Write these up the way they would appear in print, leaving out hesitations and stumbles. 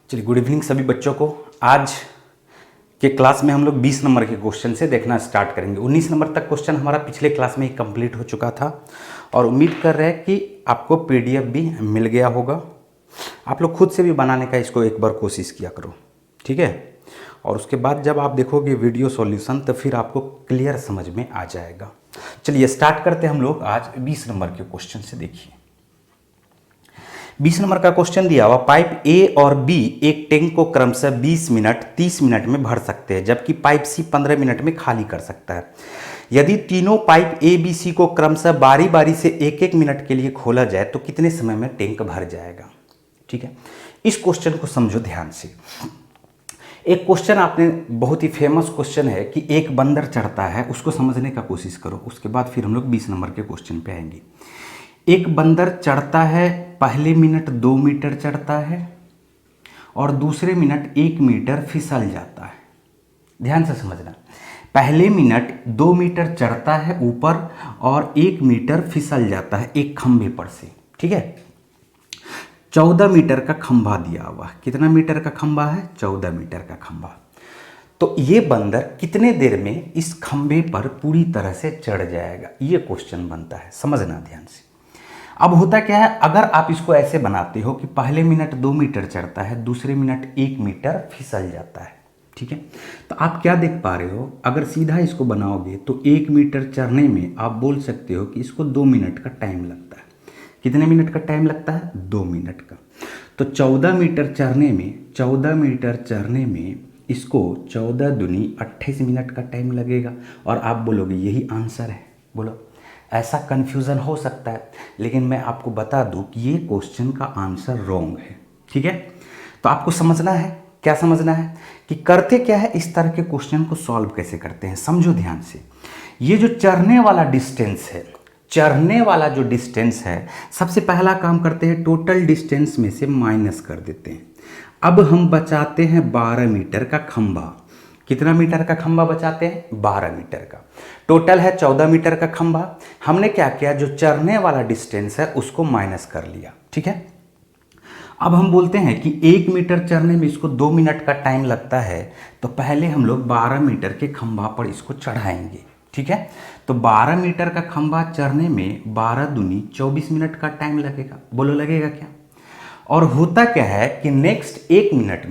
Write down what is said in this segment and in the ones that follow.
चलिए, good evening सभी बच्चों को। आज के क्लास में हम लोग 20 नंबर के क्वेश्चन से देखना स्टार्ट करेंगे। 19 नंबर तक क्वेश्चन हमारा पिछले क्लास में ही कंप्लीट हो चुका था और उम्मीद कर रहे हैं कि आपको पीडीएफ भी मिल गया होगा। आप लोग खुद से भी बनाने का इसको एक बार कोशिश किया करो, ठीक है। और उसके बाद जब आप देखोगे वीडियो सॉल्यूशन तो फिर आपको क्लियर समझ में आ जाएगा। चलिए स्टार्ट करते हैं हम लोग आज 20 नंबर के क्वेश्चन से। देखिए 20 नंबर का क्वेश्चन दिया हुआ, पाइप ए और बी एक टैंक को क्रमशः 20 मिनट 30 मिनट में भर सकते हैं, जबकि पाइप सी 15 मिनट में खाली कर सकता है। यदि तीनों पाइप ए बी सी को क्रमशः बारी बारी से एक एक मिनट के लिए खोला जाए तो कितने समय में टैंक भर जाएगा। ठीक है, इस क्वेश्चन को समझो ध्यान से। एक क्वेश्चन आपने बहुत ही फेमस क्वेश्चन है कि एक बंदर चढ़ता है, उसको समझने का कोशिश करो। उसके बाद फिर हम लोग 20 नंबर के क्वेश्चन पे आएंगे। एक बंदर चढ़ता है, पहले मिनट 2 मीटर चढ़ता है और दूसरे मिनट 1 मीटर फिसल जाता है। ध्यान से समझना, पहले मिनट 2 मीटर चढ़ता है ऊपर और 1 मीटर फिसल जाता है एक खंभे पर से। ठीक है, 14 मीटर का खंभा दिया हुआ। कितना मीटर का खंभा है? 14 मीटर का खंभा। तो ये बंदर कितने देर में इस खंभे पर पूरी तरह से चढ़ जाएगा, ये क्वेश्चन बनता है। समझना ध्यान से। अब होता क्या है, अगर आप इसको ऐसे बनाते हो कि पहले मिनट 2 मीटर चढ़ता है, दूसरे मिनट 1 मीटर फिसल जाता है। ठीक है, तो आप क्या देख पा रहे हो, अगर सीधा इसको बनाओगे तो 1 मीटर चढ़ने में आप बोल सकते हो कि इसको 2 मिनट का टाइम लगता है। कितने मिनट का टाइम लगता है? 2 मिनट का। तो 14 मीटर चढ़ने में इसको 14 दूनी 28 मिनट का टाइम लगेगा। और आप बोलोगे यही आंसर है। बोलो, ऐसा कन्फ्यूज़न हो सकता है, लेकिन मैं आपको बता दूं कि ये क्वेश्चन का आंसर रॉन्ग है। ठीक है, तो आपको समझना है, क्या समझना है कि करते क्या है, इस तरह के क्वेश्चन को सॉल्व कैसे करते हैं। समझो ध्यान से। ये जो चढ़ने वाला डिस्टेंस है, चढ़ने वाला जो डिस्टेंस है, सबसे पहला काम करते हैं, टोटल डिस्टेंस में से माइनस कर देते हैं। अब हम बचाते हैं 12 मीटर का खंभा। कितना मीटर का खंभा बचाते हैं? 12 मीटर का। टोटल है 14 मीटर का खंभा। हमने क्या किया, जो चढ़ने वाला डिस्टेंस है उसको माइनस कर लिया। ठीक है, अब हम बोलते हैं कि 1 मीटर चढ़ने में इसको 2 मिनट का टाइम लगता है, तो पहले हम लोग 12 मीटर के खंभा पर इसको चढ़ाएंगे। ठीक है, तो 12 मीटर का खंभा चढ़ने में 12 दूनी 24 मिनट का टाइम लगेगा। बोलो लगेगा क्या? और होता क्या है कि नेक्स्ट एक मिनट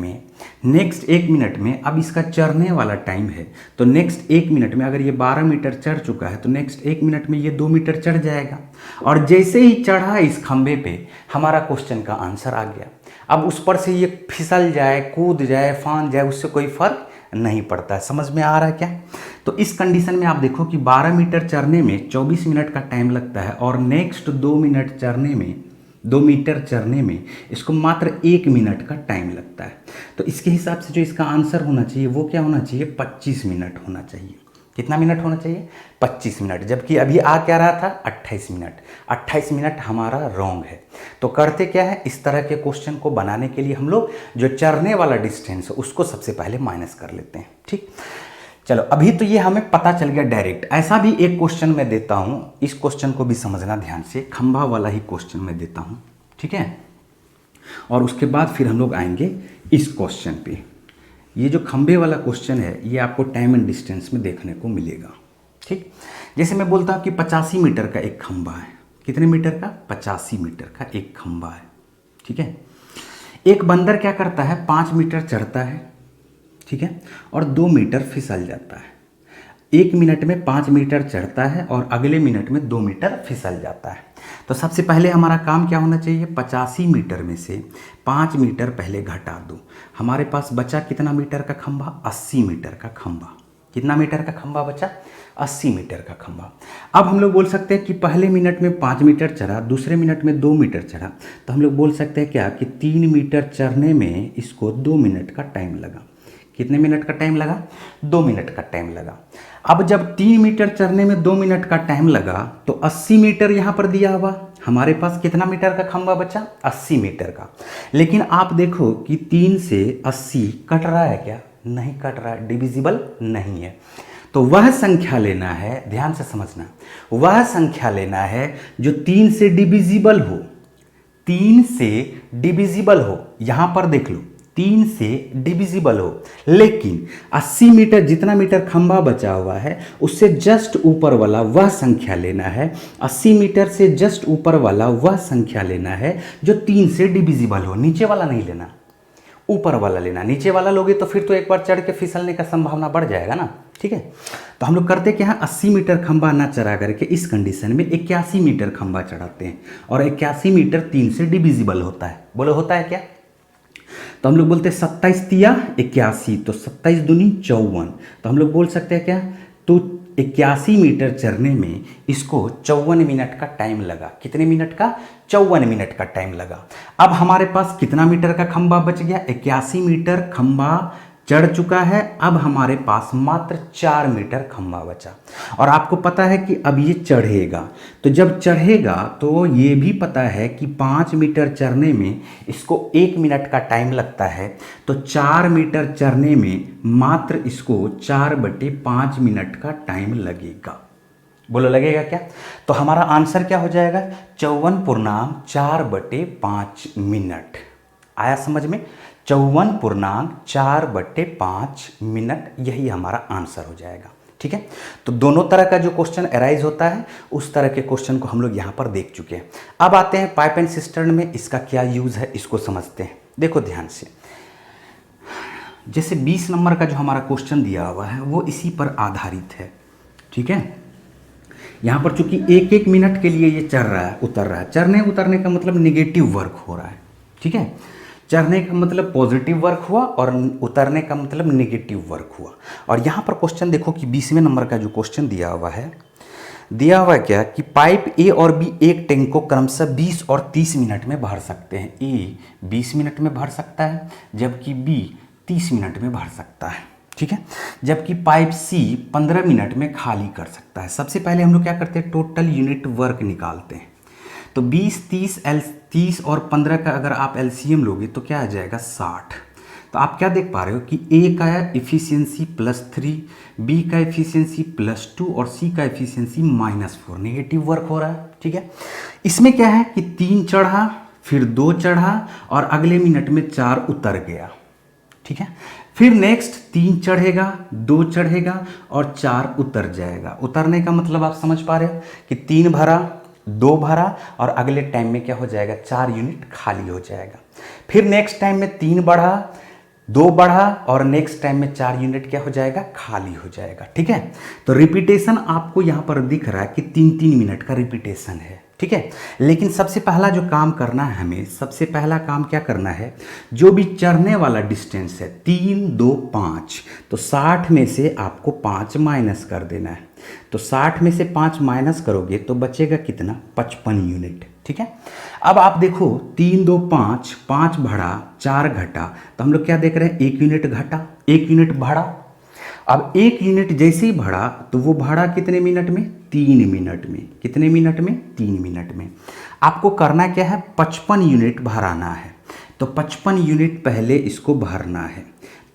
में अब इसका चढ़ने वाला टाइम है, तो नेक्स्ट 1 मिनट में अगर ये 12 मीटर चढ़ चुका है तो नेक्स्ट 1 मिनट में ये 2 मीटर चढ़ जाएगा। और जैसे ही चढ़ा इस खंभे पे, हमारा क्वेश्चन का आंसर आ गया। अब उस पर से ये फिसल जाए, कूद जाए, फांद जाए, उससे कोई फर्क नहीं पड़ता है। समझ में आ रहा है क्या? तो इस कंडीशन में आप देखो कि 12 मीटर चढ़ने में 24 मिनट का टाइम लगता है और नेक्स्ट 2 मीटर चढ़ने में इसको मात्र 1 मिनट का टाइम लगता है। तो इसके हिसाब से जो इसका आंसर होना चाहिए वो क्या होना चाहिए? 25 मिनट होना चाहिए। कितना मिनट होना चाहिए? 25 मिनट। जबकि अभी आ क्या रहा था? 28 मिनट। 28 मिनट हमारा रॉन्ग है। तो करते क्या है, इस तरह के क्वेश्चन को बनाने के लिए हम लोग जो चढ़ने वाला डिस्टेंस है उसको सबसे पहले माइनस कर लेते हैं। ठीक, चलो अभी तो ये हमें पता चल गया डायरेक्ट। ऐसा भी एक क्वेश्चन मैं देता हूं, इस क्वेश्चन को भी समझना ध्यान से। खंभा वाला ही क्वेश्चन मैं देता हूं, ठीक है। और उसके बाद फिर हम लोग आएंगे इस क्वेश्चन पे। ये जो खंभे वाला क्वेश्चन है ये आपको टाइम एंड डिस्टेंस में देखने को मिलेगा। ठीक, जैसे मैं बोलता हूँ कि 85 मीटर का एक खंभा है। कितने मीटर का? 85 मीटर का एक खंभा है। ठीक है, एक बंदर क्या करता है, 5 मीटर चढ़ता है, ठीक है, और 2 मीटर फिसल जाता है। 1 मिनट में 5 मीटर चढ़ता है और अगले मिनट में 2 मीटर फिसल जाता है। तो सबसे पहले हमारा काम क्या होना चाहिए, 85 मीटर में से 5 मीटर पहले घटा दो। हमारे पास बचा कितना मीटर का खंभा? 80 मीटर का खंभा। कितना मीटर का खंभा बचा? 80 मीटर का खंभा। अब हम लोग बोल सकते हैं कि पहले मिनट में 5 मीटर चढ़ा, दूसरे मिनट में 2 मीटर चढ़ा, तो हम लोग बोल सकते हैं क्या कि 3 मीटर चढ़ने में इसको 2 मिनट का टाइम लगा। कितने मिनट का टाइम लगा? 2 मिनट का टाइम लगा। अब जब 3 मीटर चढ़ने में 2 मिनट का टाइम लगा तो 80 मीटर यहाँ पर दिया हुआ, हमारे पास कितना मीटर का खंभा बचा? 80 मीटर का। लेकिन आप देखो कि 3 से 80 कट रहा है क्या? नहीं कट रहा है, डिविजिबल नहीं है। तो वह संख्या लेना है, ध्यान से समझना, वह संख्या लेना है जो 3 से डिविजिबल हो। 3 से डिविजिबल हो। यहां पर देख लो, 3 से डिविजिबल हो, लेकिन 80 मीटर जितना मीटर खंभा बचा हुआ है उससे जस्ट ऊपर वाला वह संख्या लेना है, 80 मीटर से जस्ट ऊपर वाला वह संख्या लेना है जो 3 से डिविजिबल हो। नीचे वाला नहीं लेना, ऊपर वाला लेना। नीचे वाला लोगे तो फिर तो एक बार चढ़ के फिसलने का संभावना बढ़ जाएगा ना, ठीक है। तो हम लोग करते क्या है, 80 मीटर खंभा ना चढ़ा करके इस कंडीशन में 81 मीटर खंभा चढ़ाते हैं, और 81 मीटर 3 से डिविजिबल होता है। बोलो होता है क्या? तो हम लोग बोलते हैं 27 तिया 81, तो 27 दूनी 54। तो हम लोग बोल सकते हैं क्या, तो 81 मीटर चढ़ने में इसको 54 मिनट का टाइम लगा। कितने मिनट का? 54 मिनट का टाइम लगा। अब हमारे पास कितना मीटर का खंभा बच गया? 81 मीटर खंभा चढ़ चुका है, अब हमारे पास मात्र 4 मीटर खंभा बचा। और आपको पता है कि अब ये चढ़ेगा, तो जब चढ़ेगा तो ये भी पता है कि 5 मीटर चढ़ने में इसको 1 मिनट का टाइम लगता है, तो 4 मीटर चढ़ने में मात्र इसको 4/5 मिनट का टाइम लगेगा। बोलो लगेगा क्या? तो हमारा आंसर क्या हो जाएगा? 54.4/5 मिनट। आया समझ में? 54.4/5 मिनट, यही हमारा आंसर हो जाएगा। ठीक है, तो दोनों तरह का जो क्वेश्चन अराइज होता है उस तरह के क्वेश्चन को हम लोग यहाँ पर देख चुके हैं। अब आते हैं पाइप एंड सिस्टर्न में इसका क्या यूज़ है, इसको समझते हैं। देखो ध्यान से, जैसे 20 नंबर का जो हमारा क्वेश्चन दिया हुआ है वो इसी पर आधारित है। ठीक है, यहाँ पर चूंकि 1-1 मिनट के लिए ये चढ़ रहा है, उतर रहा है। चढ़ने उतरने का मतलब निगेटिव वर्क हो रहा है। ठीक है, चढ़ने का मतलब पॉजिटिव वर्क हुआ और उतरने का मतलब नेगेटिव वर्क हुआ। और यहाँ पर क्वेश्चन देखो कि 20वें नंबर का जो क्वेश्चन दिया हुआ है, दिया हुआ क्या कि पाइप ए और बी एक टैंक को क्रमशः 20 और 30 मिनट में भर सकते हैं। ए 20 मिनट में भर सकता है जबकि बी 30 मिनट में भर सकता है। ठीक है, जबकि पाइप सी 15 मिनट में खाली कर सकता है। सबसे पहले हम लोग क्या करते हैं, टोटल यूनिट वर्क निकालते हैं। तो 20, 30 और 15 का अगर आप एलसीएम लोगे तो क्या आ जाएगा 60। तो आप क्या देख पा रहे हो कि ए का एफिशिएंसी +3, बी का एफिशिएंसी +2 और सी का एफिशिएंसी -4। नेगेटिव वर्क हो रहा है। ठीक है, इसमें क्या है कि 3 चढ़ा, फिर 2 चढ़ा और अगले मिनट में 4 उतर गया। ठीक है, फिर नेक्स्ट 3 चढ़ेगा, 2 चढ़ेगा और 4 उतर जाएगा। उतरने का मतलब आप समझ पा रहे हो कि 3 भरा, 2 भरा और अगले टाइम में क्या हो जाएगा, 4 यूनिट खाली हो जाएगा। फिर नेक्स्ट टाइम में 3 बढ़ा, 2 बढ़ा और नेक्स्ट टाइम में 4 यूनिट क्या हो जाएगा, खाली हो जाएगा। ठीक है, तो रिपीटेशन आपको यहाँ पर दिख रहा है कि 3-3 मिनट का रिपीटेशन है। ठीक है, लेकिन सबसे पहला जो काम करना है हमें, सबसे पहला काम क्या करना है, जो भी चढ़ने वाला डिस्टेंस है 3, 2, 5, तो 60 में से आपको 5 माइनस कर देना है। तो 60 में से 5 माइनस करोगे तो बचेगा कितना, 55 यूनिट। ठीक है, अब आप देखो 3, 2, 5, 5 बढ़ा, 4 घटा, तो हम लोग क्या देख रहे हैं, 1 यूनिट घटा, 1 यूनिट बढ़ा। अब 1 यूनिट जैसे ही बढ़ा तो वो बढ़ा कितने मिनट में, 3 मिनट में। कितने मिनट में, 3 मिनट में। आपको करना क्या है, 55 यूनिट भराना है। तो 55 यूनिट पहले इसको भरना है।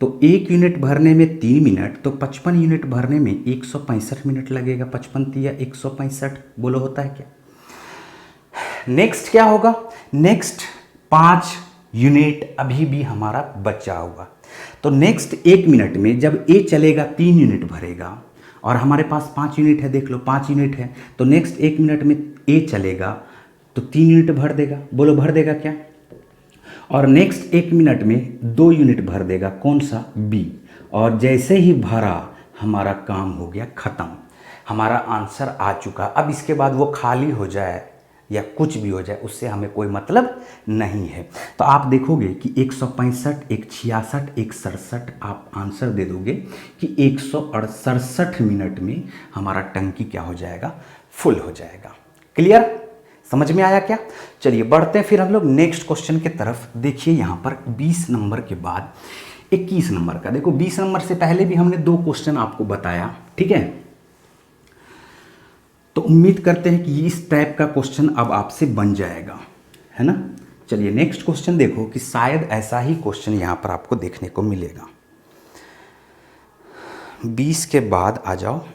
तो 1 यूनिट भरने में 3 मिनट, तो 55 यूनिट भरने में 165 मिनट लगेगा। 55 या 165, बोलो होता है क्या? नेक्स्ट क्या होगा, नेक्स्ट 5 यूनिट अभी भी हमारा बचा हुआ। तो नेक्स्ट 1 मिनट में जब ए चलेगा 3 यूनिट भरेगा और हमारे पास 5 यूनिट है, देख लो 5 यूनिट है, तो नेक्स्ट 1 मिनट में ए चलेगा तो 3 यूनिट भर देगा। बोलो भर देगा क्या? और नेक्स्ट 1 मिनट में 2 यूनिट भर देगा, कौन सा, बी। और जैसे ही भरा हमारा काम हो गया ख़त्म, हमारा आंसर आ चुका। अब इसके बाद वो खाली हो जाए या कुछ भी हो जाए उससे हमें कोई मतलब नहीं है। तो आप देखोगे कि 165, 166, 167 आप आंसर दे दोगे कि 168 मिनट में हमारा टंकी क्या हो जाएगा, फुल हो जाएगा। क्लियर, समझ में आया क्या? चलिए बढ़ते हैं फिर हम लोग नेक्स्ट क्वेश्चन की तरफ। देखिए यहाँ पर 20 नंबर के बाद 21 नंबर का। देखो 20 नंबर से पहले भी हमने 2 क्वेश्चन आपको बताया। ठीक है, तो उम्मीद करते हैं कि इस टाइप का क्वेश्चन अब आपसे बन जाएगा, है ना। चलिए नेक्स्ट क्वेश्चन देखो कि शायद ऐसा ही क्वेश्चन यहाँ पर आपको देखने को मिलेगा। 20 के बाद आ जाओ,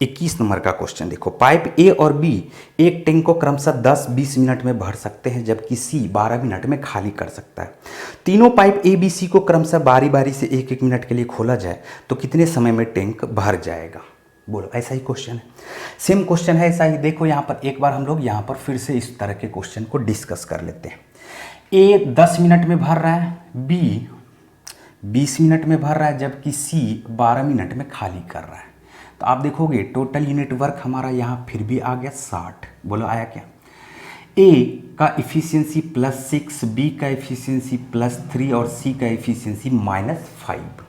21 नंबर का क्वेश्चन देखो, पाइप ए और बी एक टैंक को क्रमशः 10-20 मिनट में भर सकते हैं जबकि सी 12 मिनट में खाली कर सकता है। तीनों पाइप ए बी सी को क्रमशः बारी बारी से 1-1 मिनट के लिए खोला जाए तो कितने समय में टैंक भर जाएगा? बोलो, ऐसा ही क्वेश्चन है, सेम क्वेश्चन है, ऐसा ही। देखो यहाँ पर एक बार हम लोग यहाँ पर फिर से इस तरह के क्वेश्चन को डिस्कस कर लेते हैं। ए 10 मिनट में भर रहा है, बी 20 मिनट में भर रहा है जबकि सी 12 मिनट में खाली कर रहा है। तो आप देखोगे टोटल यूनिट वर्क हमारा यहाँ फिर भी आ गया 60। बोलो आया क्या? ए का इफिशियंसी +6, बी का इफिशियंसी +3 और सी का इफिशियंसी -5।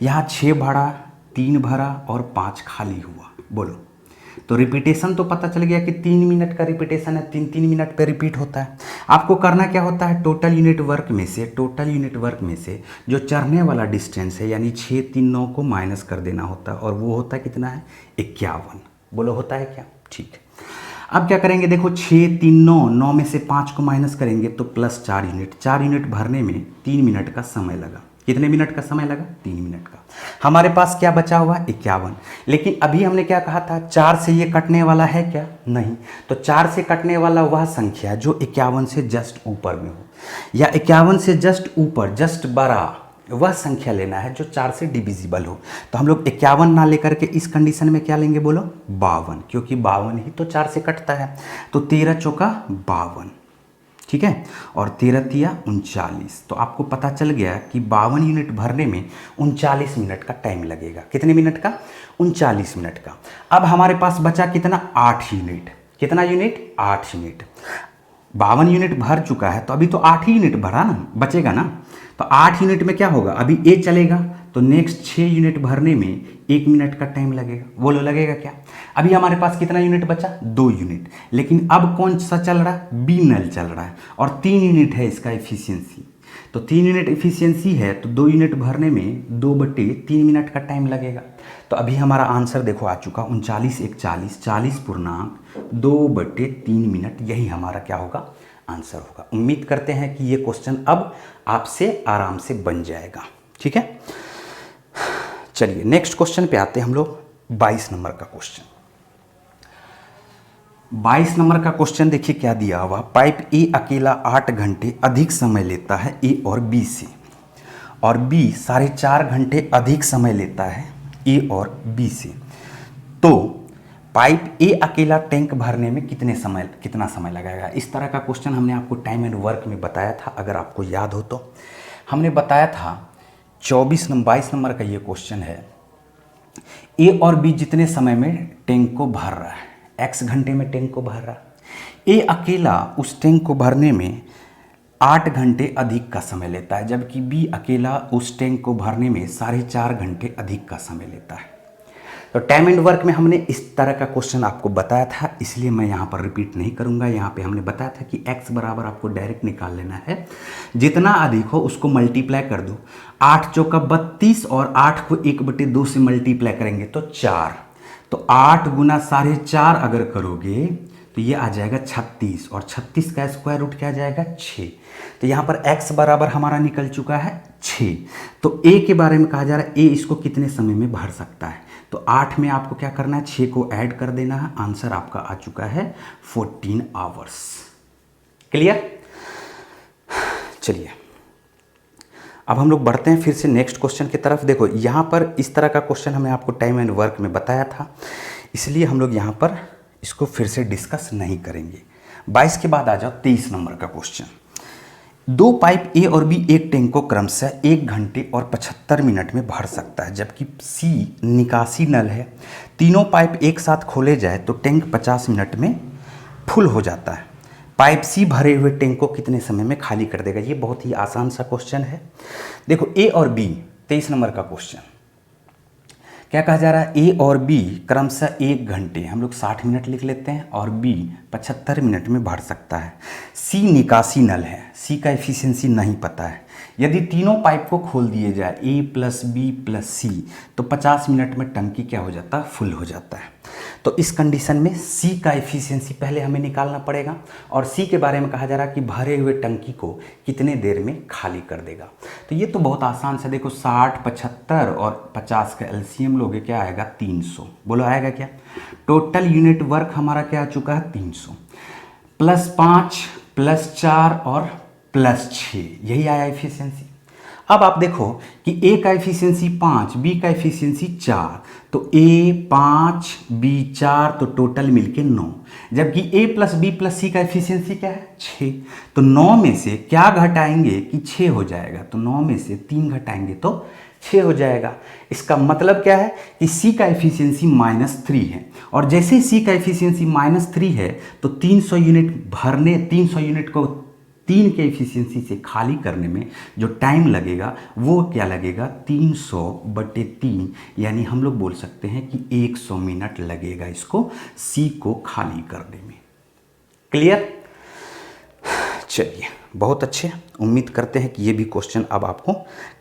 यहाँ 6 भरा, 3 भरा और 5 खाली हुआ। बोलो, तो रिपीटेशन तो पता चल गया कि 3 मिनट का रिपीटेशन है, 3-3 मिनट पे रिपीट होता है। आपको करना क्या होता है, टोटल यूनिट वर्क में से जो चढ़ने वाला डिस्टेंस है यानी 6, 3, 9 को माइनस कर देना होता है और वो होता है कितना है? 51। बोलो होता है क्या? ठीक है। अब क्या करेंगे, देखो 6, 3, 9 में से 5 को माइनस करेंगे तो +4 यूनिट। 4 यूनिट भरने में 3 मिनट का समय लगा। कितने मिनट का समय लगा? 3 मिनट का। हमारे पास क्या बचा हुआ? 51। लेकिन अभी हमने क्या कहा था, 4 से ये कटने वाला है क्या? नहीं। तो 4 से कटने वाला वह संख्या जो 51 से जस्ट ऊपर में हो या 51 से जस्ट ऊपर, जस्ट बड़ा वह संख्या लेना है जो 4 से डिविजिबल हो। तो हम लोग 51 ना लेकर के इस कंडीशन में क्या लेंगे? बोलो 52, क्योंकि 52 ही तो 4 से कटता है। तो 13 चौका 52, ठीक है, और 13 तिया 39। तो आपको पता चल गया कि 52 यूनिट भरने में 39 मिनट का टाइम लगेगा। कितने मिनट का? 39 मिनट का। अब हमारे पास बचा कितना? 8 यूनिट। कितना यूनिट? 8 यूनिट। 52 यूनिट भर चुका है तो अभी तो 8 ही यूनिट भरा ना, बचेगा ना। तो 8 यूनिट में क्या होगा, अभी ए चलेगा तो नेक्स्ट 6 यूनिट भरने में 1 मिनट का टाइम लगेगा। बोलो लगेगा क्या? अभी हमारे पास कितना यूनिट बचा? 2 यूनिट। लेकिन अब कौन सा चल रहा है? बी नल चल रहा है और 3 यूनिट है इसका इफिशियंसी। तो 3 यूनिट इफिशियंसी है तो 2 यूनिट भरने में 2/3 मिनट का टाइम लगेगा। तो अभी हमारा आंसर देखो आ चुका 39 × 1 40, 40.2/3 मिनट। यही हमारा क्या होगा? आंसर होगा। उम्मीद करते हैं कि ये क्वेश्चन अब आपसे आराम से बन जाएगा। ठीक है, चलिए नेक्स्ट क्वेश्चन पे आते हैं हम लोग। 22 नंबर का क्वेश्चन। 22 नंबर का क्वेश्चन देखिए क्या दिया हुआ। पाइप ए अकेला 8 घंटे अधिक समय लेता है ए और बी से, और बी 4.5 घंटे अधिक समय लेता है ए और बी से। तो पाइप ए अकेला टैंक भरने में कितना समय लगाएगा? इस तरह का क्वेश्चन हमने आपको टाइम एंड वर्क में बताया था, अगर आपको याद हो तो। हमने बताया था 22 नंबर का ये क्वेश्चन है। ए और बी जितने समय में टैंक को भर रहा है, x घंटे में टैंक को भर रहा है। ए अकेला उस टैंक को भरने में 8 घंटे अधिक का समय लेता है जबकि बी अकेला उस टैंक को भरने में 4.5 घंटे अधिक का समय लेता है। तो टाइम एंड वर्क में हमने इस तरह का क्वेश्चन आपको बताया था, इसलिए मैं यहाँ पर रिपीट नहीं करूँगा। यहाँ पे हमने बताया था कि x बराबर आपको डायरेक्ट निकाल लेना है, जितना अधिक हो उसको मल्टीप्लाई कर दो। 8 चौका 32 और 8 को 1/2 से मल्टीप्लाई करेंगे तो 4। तो 8 गुना 4.5 अगर करोगे तो ये आ जाएगा 36, और 36 का स्क्वायर रूट क्या आ जाएगा? 6। तो यहाँ पर x बराबर हमारा निकल चुका है 6। तो a के बारे में कहा जा रहा है a इसको कितने समय में भर सकता है। तो 8 में आपको क्या करना है? 6 को ऐड कर देना है। आंसर आपका आ चुका है 14 आवर्स। क्लियर? चलिए अब हम लोग बढ़ते हैं फिर से नेक्स्ट क्वेश्चन की तरफ। देखो यहाँ पर इस तरह का क्वेश्चन हमने आपको टाइम एंड वर्क में बताया था, इसलिए हम लोग यहाँ पर इसको फिर से डिस्कस नहीं करेंगे। 22 के बाद आ जाओ 23 नंबर का क्वेश्चन। 2 पाइप ए और बी एक टैंक को क्रमशः 1 घंटे और 75 मिनट में भर सकता है जबकि सी निकासी नल है। तीनों पाइप एक साथ खोले जाए तो टैंक 50 मिनट में फुल हो जाता है। पाइप सी भरे हुए टैंक को कितने समय में खाली कर देगा? ये बहुत ही आसान सा क्वेश्चन है। देखो ए और बी, 23 नंबर का क्वेश्चन क्या कहा जा रहा है? ए और बी क्रमशः 1 घंटे, हम लोग 60 मिनट लिख लेते हैं, और बी 75 मिनट में भर सकता है। सी निकासी नल है, सी का एफिशिएंसी नहीं पता है। यदि तीनों पाइप को खोल दिए जाए A प्लस बी प्लस सी, तो 50 मिनट में टंकी क्या हो जाता है, फुल हो जाता है। तो इस कंडीशन में C का एफिशिएंसी पहले हमें निकालना पड़ेगा, और C के बारे में कहा जा रहा है कि भरे हुए टंकी को कितने देर में खाली कर देगा। तो ये तो बहुत आसान से, देखो 60, 75 और 50 का एलसीएम लोगे, क्या आएगा 300। बोलो आएगा क्या? टोटल यूनिट वर्क हमारा क्या आ चुका है 300, प्लस 5 प्लस 4 और प्लस 6, यही आया एफिशिएंसी। अब आप देखो कि A का एफिशिएंसी 5, B का एफिशिएंसी 4, तो A 5 B 4, तो टोटल मिलके 9, जबकि A plus B plus C का एफिशिएंसी क्या है 6। तो 9 में से क्या घटाएंगे कि 6 हो जाएगा, तो 9 में से 3 घटाएंगे तो 6 हो जाएगा। इसका मतलब क्या है कि C का एफिशिएंसी -3 है, और जैसे C का एफिशिएंसी -3 है तो 300 यूनिट भरने, 300 यूनिट को 3 के एफिशिएंसी से खाली करने में जो टाइम लगेगा वो क्या लगेगा 300/3, यानी हम लोग बोल सकते हैं कि 100 मिनट लगेगा इसको C को खाली करने में। क्लियर? चलिए बहुत अच्छे, उम्मीद करते हैं कि ये भी क्वेश्चन अब आपको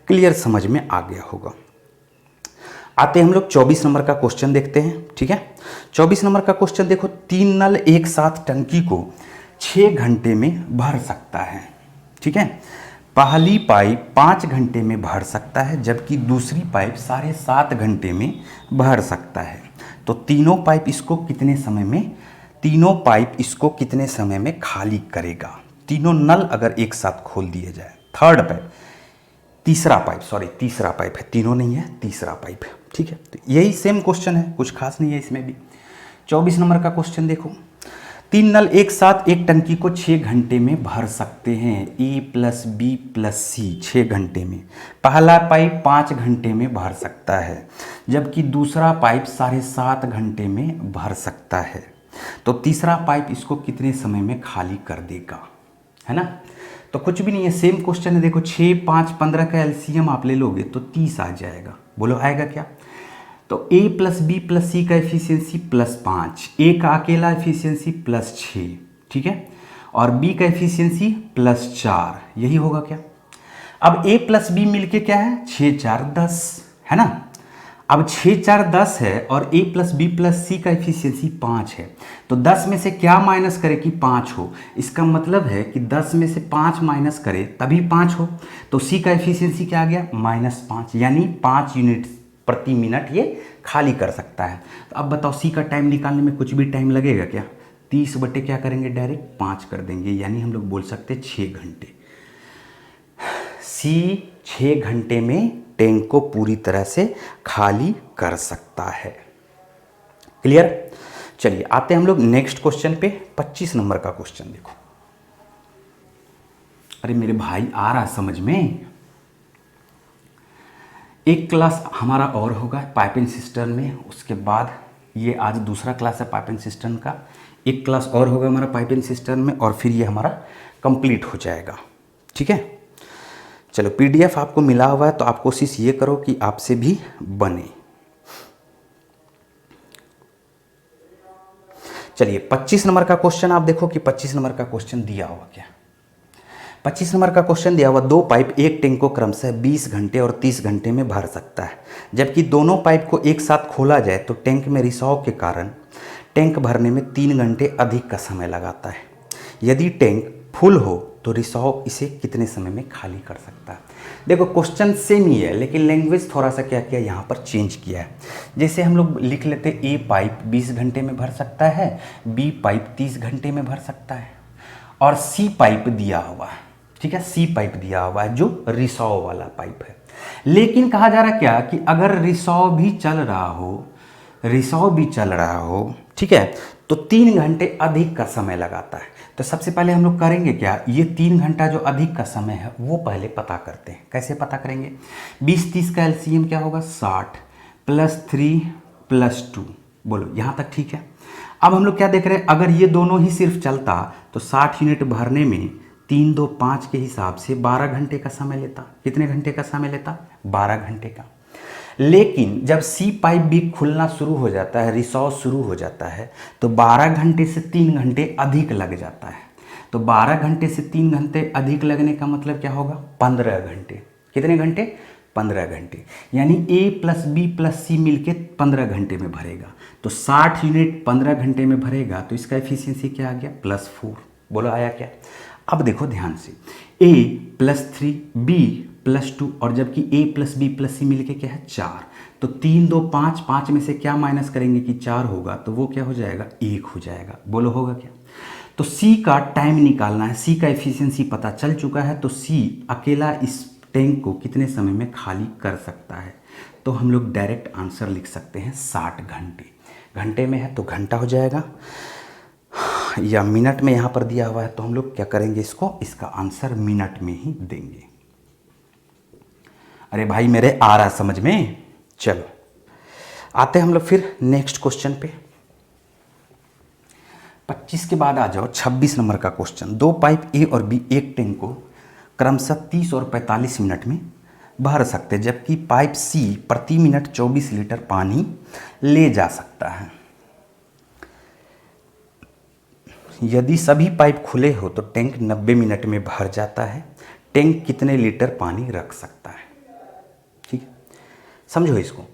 क्लियर समझ में आ गया होगा। आते हम लोग 24 नंबर का क्वेश्चन देखते हैं। ठीक है, 24 नंबर का क्वेश्चन देखो, 3 नल एक साथ टंकी को 6 घंटे में भर सकता है। ठीक है, पहली पाइप 5 घंटे में भर सकता है, जबकि दूसरी पाइप 7.5 घंटे में भर सकता है। तो तीनों पाइप इसको कितने समय में खाली करेगा? तीनों नल अगर एक साथ खोल दिए जाए, तीसरा पाइप है, तीनों नहीं है, तीसरा पाइप है। ठीक है, तो यही सेम क्वेश्चन है, कुछ खास नहीं है इसमें भी। 24 नंबर का क्वेश्चन देखो, 3 नल एक साथ एक टंकी को 6 घंटे में भर सकते हैं, A प्लस बी प्लस सी 6 घंटे में। पहला पाइप 5 घंटे में भर सकता है, जबकि दूसरा पाइप 7.5 घंटे में भर सकता है। तो तीसरा पाइप इसको कितने समय में खाली कर देगा, है ना? तो कुछ भी नहीं है, सेम क्वेश्चन है। देखो 6, 5, 15 का एलसीएम आप ले लोगे तो 30 आ जाएगा। बोलो आएगा क्या? तो A प्लस बी प्लस सी का एफिशिएंसी +5, A का अकेला एफिशिएंसी +6, ठीक है, और B का एफिशिएंसी +4, यही होगा क्या? अब A प्लस बी मिलके क्या है 6, 4, 10, है ना? अब 6, 4, 10 है, और A प्लस बी प्लस सी का एफिशिएंसी 5 है। तो 10 में से क्या माइनस करे कि 5 हो? इसका मतलब है कि 10 में से 5 माइनस करे तभी 5 हो। तो C का एफिशिएंसी क्या आ गया -5, यानी 5 यूनिट प्रति मिनट ये खाली कर सकता है। तो अब बताओ C का टाइम निकालने में कुछ भी टाइम लगेगा क्या? 30 बटे क्या करेंगे, डायरेक्ट 5 कर देंगे, यानी हम लोग बोल सकते 6 घंटे। C 6 घंटे में टैंक को पूरी तरह से खाली कर सकता है। क्लियर? चलिए आते हैं हम लोग नेक्स्ट क्वेश्चन पे। 25 नंबर का क्वेश्चन देखो। अरे मेरे भाई आ रहा समझ में? एक क्लास हमारा और होगा पाइपिंग सिस्टम में, उसके बाद ये आज दूसरा क्लास है पाइपिंग सिस्टम का। एक क्लास और होगा हमारा पाइपिंग सिस्टम में, और फिर ये हमारा कंप्लीट हो जाएगा। ठीक है, चलो PDF आपको मिला हुआ है, तो आप कोशिश ये करो कि आपसे भी बने। चलिए 25 नंबर का क्वेश्चन आप देखो कि 25 नंबर का क्वेश्चन दिया हुआ क्या। 25 नंबर का क्वेश्चन दिया हुआ, 2 पाइप एक टैंक को क्रमशः 20 घंटे और 30 घंटे में भर सकता है, जबकि दोनों पाइप को एक साथ खोला जाए तो टैंक में रिसाव के कारण टैंक भरने में 3 घंटे अधिक का समय लगाता है। यदि टैंक फुल हो तो रिसाव इसे कितने समय में खाली कर सकता है? देखो क्वेश्चन सेम ही है, लेकिन लैंग्वेज थोड़ा सा क्या किया यहाँ पर चेंज किया है। जैसे हम लोग लिख लेते A पाइप 20 घंटे में भर सकता है, B पाइप 30 घंटे में भर सकता है, और C पाइप दिया हुआ है। ठीक है, C पाइप दिया हुआ है जो रिसाव वाला पाइप है। लेकिन कहा जा रहा क्या कि अगर रिसाव भी चल रहा हो, ठीक है, तो 3 घंटे अधिक का समय लगाता है। तो सबसे पहले हम लोग करेंगे क्या, ये 3 घंटा जो अधिक का समय है वो पहले पता करते हैं। कैसे पता करेंगे? 20, 30 का एलसीएम क्या होगा 60, +3 +2। बोलो यहाँ तक ठीक है? अब हम लोग क्या देख रहे हैं, अगर ये दोनों ही सिर्फ चलता तो 60 यूनिट भरने में 3, 2, 5 के हिसाब से 12 घंटे का समय लेता। कितने घंटे का समय लेता? 12 घंटे का। लेकिन जब C पाइप भी खुलना शुरू हो जाता है, रिसाव शुरू हो जाता है, तो 12 घंटे से 3 घंटे अधिक लग जाता है। तो 12 घंटे से 3 घंटे अधिक लगने का मतलब क्या होगा, 15 घंटे। कितने घंटे, 15 घंटे। यानी ए प्लस बी प्लस सी मिलके 15 घंटे में भरेगा। तो 60 यूनिट 15 घंटे में भरेगा, तो इसका एफिशिएंसी क्या आ गया, +4। बोलो आया क्या। अब देखो ध्यान से, a +3 b +2, और जबकि a प्लस बी प्लस सी मिलके क्या है, 4। तो 3 2 5, 5 में से क्या माइनस करेंगे कि 4 होगा, तो वो क्या हो जाएगा, 1 हो जाएगा। बोलो होगा क्या। तो c का टाइम निकालना है, c का एफिशिएंसी पता चल चुका है, तो c अकेला इस टैंक को कितने समय में खाली कर सकता है। तो हम लोग डायरेक्ट आंसर लिख सकते हैं 60 घंटे। घंटे में है तो घंटा हो जाएगा, या मिनट में यहाँ पर दिया हुआ है तो हम लोग क्या करेंगे, इसका आंसर मिनट में ही देंगे। अरे भाई मेरे आ रहा समझ में। चलो आते हम लोग फिर नेक्स्ट क्वेश्चन पे। 25 के बाद आ जाओ 26 नंबर का क्वेश्चन। 2 पाइप ए और बी एक टैंक को क्रमशः 30 और 45 मिनट में भर सकते, जबकि पाइप सी प्रति मिनट 24 लीटर पानी ले जा सकता है। यदि सभी पाइप खुले हो तो टैंक 90 मिनट में भर जाता है। टैंक कितने लीटर पानी रख सकता है। ठीक है, समझो इसको।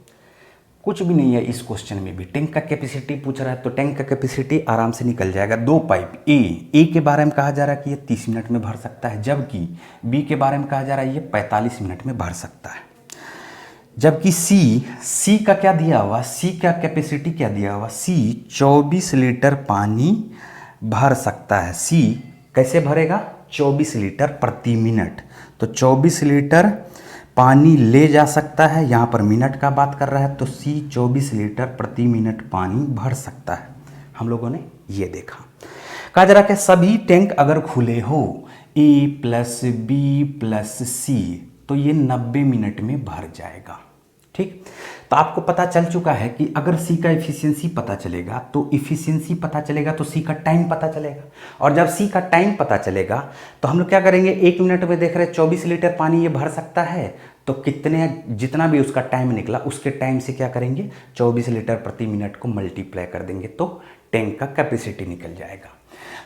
कुछ भी नहीं है इस क्वेश्चन में भी। टैंक का कैपेसिटी पूछ रहा है, तो टैंक का कैपेसिटी आराम से निकल जाएगा। 2 पाइप ए के बारे में कहा जा रहा है कि ये 30 मिनट में भर सकता है, जबकि बी के बारे में कहा जा रहा है ये 45 मिनट में भर सकता है। जबकि सी का क्या दिया हुआ, सी का कैपेसिटी क्या दिया हुआ, सी 24 लीटर पानी भर सकता है। सी कैसे भरेगा, 24 लीटर प्रति मिनट। तो 24 लीटर पानी ले जा सकता है, यहाँ पर मिनट का बात कर रहा है, तो सी 24 लीटर प्रति मिनट पानी भर सकता है। हम लोगों ने ये देखा। कहा जा रहा है सभी टैंक अगर खुले हो ए प्लस बी प्लस सी, तो ये 90 मिनट में भर जाएगा। ठीक, तो आपको पता चल चुका है कि अगर सी का एफिशिएंसी पता चलेगा तो एफिशिएंसी पता चलेगा, तो सी का टाइम पता चलेगा। और जब सी का टाइम पता चलेगा तो हम लोग क्या करेंगे, 1 मिनट में देख रहे हैं 24 लीटर पानी ये भर सकता है, तो कितने, जितना भी उसका टाइम निकला उसके टाइम से क्या करेंगे, 24 लीटर प्रति मिनट को मल्टीप्लाई कर देंगे, तो टैंक का कैपेसिटी निकल जाएगा।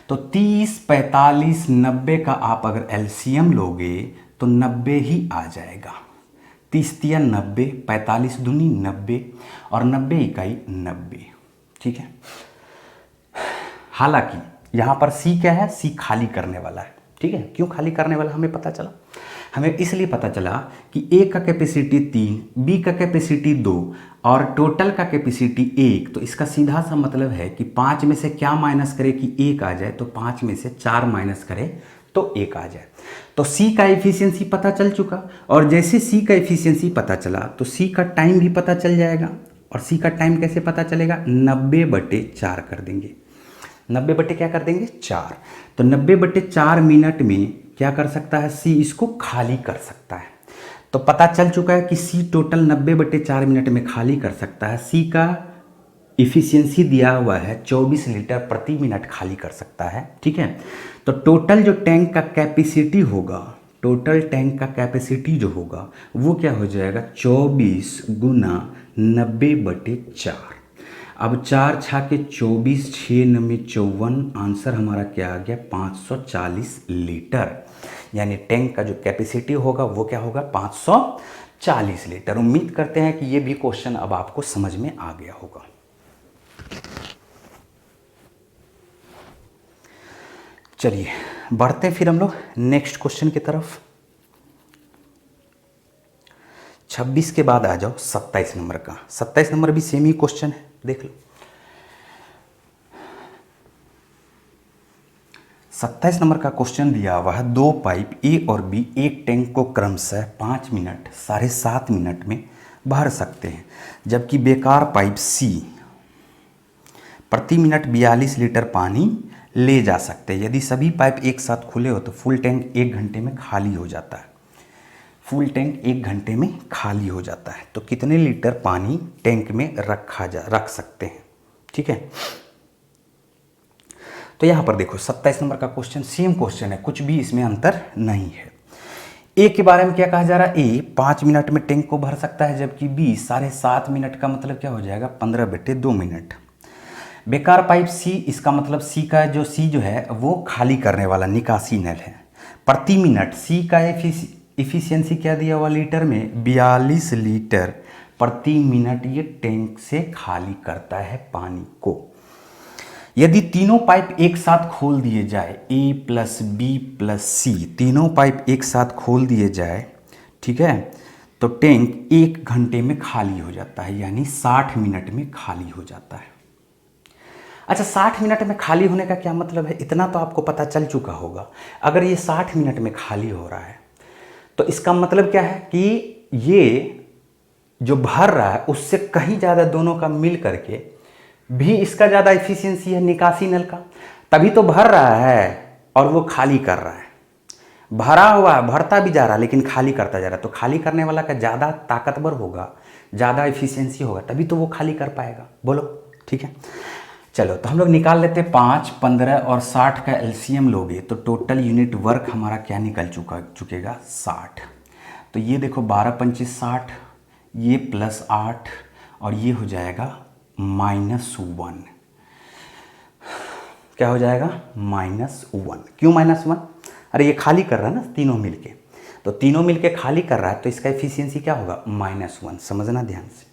तो 30, 45, 90 का आप अगर एलसीएम लोगे तो 90 ही आ जाएगा। 30 तिया 90, 45 दूनी 90, और 90 इकाई 90। ठीक है, हालांकि यहाँ पर सी क्या है, सी खाली करने वाला है। ठीक है, क्यों खाली करने वाला हमें पता चला, हमें इसलिए पता चला कि ए का कैपेसिटी 3, बी का कैपेसिटी 2 और टोटल का कैपेसिटी 1। तो इसका सीधा सा मतलब है कि 5 में से क्या माइनस करे कि 1 आ जाए, तो 5 में से 4 माइनस करे तो 1 आ जाए। तो सी का एफिशिएंसी पता चल चुका, और जैसे सी का एफिशिएंसी पता चला तो सी का टाइम भी पता चल जाएगा। और सी का टाइम कैसे पता चलेगा, 90/4 कर देंगे। 90 क्या कर देंगे, 4। तो 90/4 मिनट में क्या कर सकता है, सी इसको खाली कर सकता है। तो पता चल चुका है कि सी टोटल 90/4 मिनट में खाली कर सकता है। सी का इफिशियंसी दिया हुआ है 24 लीटर प्रति मिनट खाली कर सकता है। ठीक है, तो टोटल जो टैंक का कैपेसिटी होगा, टोटल टैंक का कैपेसिटी जो होगा वो क्या हो जाएगा, 24 गुना 90/4। अब 4 छा के 24, 6 9 54, आंसर हमारा क्या आ गया, 540 लीटर। यानी टैंक का जो कैपेसिटी होगा वो क्या होगा, 540 लीटर। उम्मीद करते हैं कि ये भी क्वेश्चन अब आपको समझ में आ गया होगा। चलिए बढ़ते हैं फिर हम लोग नेक्स्ट क्वेश्चन की तरफ। 26 के बाद आ जाओ 27 नंबर का। 27 नंबर भी सेम ही क्वेश्चन है, देख लो। 27 नंबर का क्वेश्चन दिया हुआ है, 2 पाइप ए और बी एक टैंक को क्रमशः 5 मिनट 7.5 मिनट में भर सकते हैं, जबकि बेकार पाइप सी प्रति मिनट 42 लीटर पानी ले जा सकते हैं। यदि सभी पाइप एक साथ खुले हो तो फुल टैंक 1 घंटे में खाली हो जाता है। फुल टैंक 1 घंटे में खाली हो जाता है, तो कितने लीटर पानी टैंक में रख सकते हैं। ठीक है, तो यहाँ पर देखो 27 नंबर का क्वेश्चन सेम क्वेश्चन है, कुछ भी इसमें अंतर नहीं है। ए के बारे में क्या कहा जा रहा है, ए 5 मिनट में टैंक को भर सकता है, जबकि बी 7.5 मिनट का मतलब क्या हो जाएगा, 15/2 मिनट। बेकार पाइप सी, इसका मतलब सी का जो सी जो है वो खाली करने वाला निकासी नल है। प्रति मिनट सी का इफिशियंसी क्या दिया हुआ लीटर में, 42 लीटर प्रति मिनट ये टैंक से खाली करता है पानी को। यदि तीनों पाइप एक साथ खोल दिए जाए, ए प्लस बी प्लस सी, तीनों पाइप एक साथ खोल दिए जाए, ठीक है, तो टैंक 1 घंटे में खाली हो जाता है, यानी 60 मिनट में खाली हो जाता है। अच्छा, 60 मिनट में खाली होने का क्या मतलब है, इतना तो आपको पता चल चुका होगा। अगर ये 60 मिनट में खाली हो रहा है तो इसका मतलब क्या है कि ये जो भर रहा है उससे कहीं ज़्यादा दोनों का मिल करके भी इसका ज़्यादा एफिशिएंसी है निकासी नल का, तभी तो भर रहा है और वो खाली कर रहा है। भरा हुआ है, भरता भी जा रहा है लेकिन खाली करता जा रहा है, तो खाली करने वाला का ज़्यादा ताकतवर होगा, ज़्यादा एफिशिएंसी होगा, तभी तो वो खाली कर पाएगा। बोलो ठीक है। चलो तो हम लोग निकाल लेते हैं 5, 15 और 60 का एलसीएम लोगे तो टोटल यूनिट वर्क हमारा क्या निकल चुकेगा, 60। तो ये देखो 12 25 60, ये +8 और ये हो जाएगा -1। क्या हो जाएगा, -1। क्यों -1? अरे ये खाली कर रहा है ना तीनों मिलके, तो तीनों मिलके खाली कर रहा है तो इसका एफिशिएंसी क्या होगा, -1। समझना ध्यान से।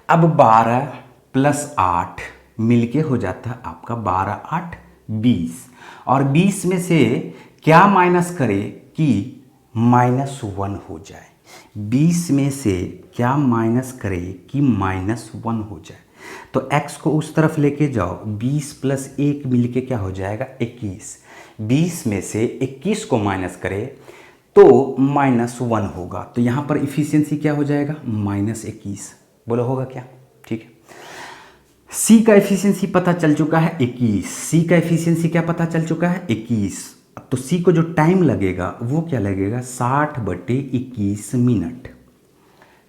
अब 12 + 8 मिलके हो जाता है आपका 12 8 20, और 20 में से क्या माइनस करे कि -1 हो जाए। 20 में से क्या माइनस करे कि -1 हो जाए। तो x को उस तरफ लेके जाओ, 20 + 1 मिलके क्या हो जाएगा, 21। 20 में से 21 को माइनस करे तो -1 होगा, तो यहाँ पर इफिशियंसी क्या हो जाएगा, -21। बोलो होगा क्या, ठीक है। सी का एफिशिएंसी पता चल चुका है 21, सी का एफिशिएंसी क्या पता चल चुका है 21, तो सी को जो टाइम लगेगा वो क्या लगेगा, 60/21 मिनट।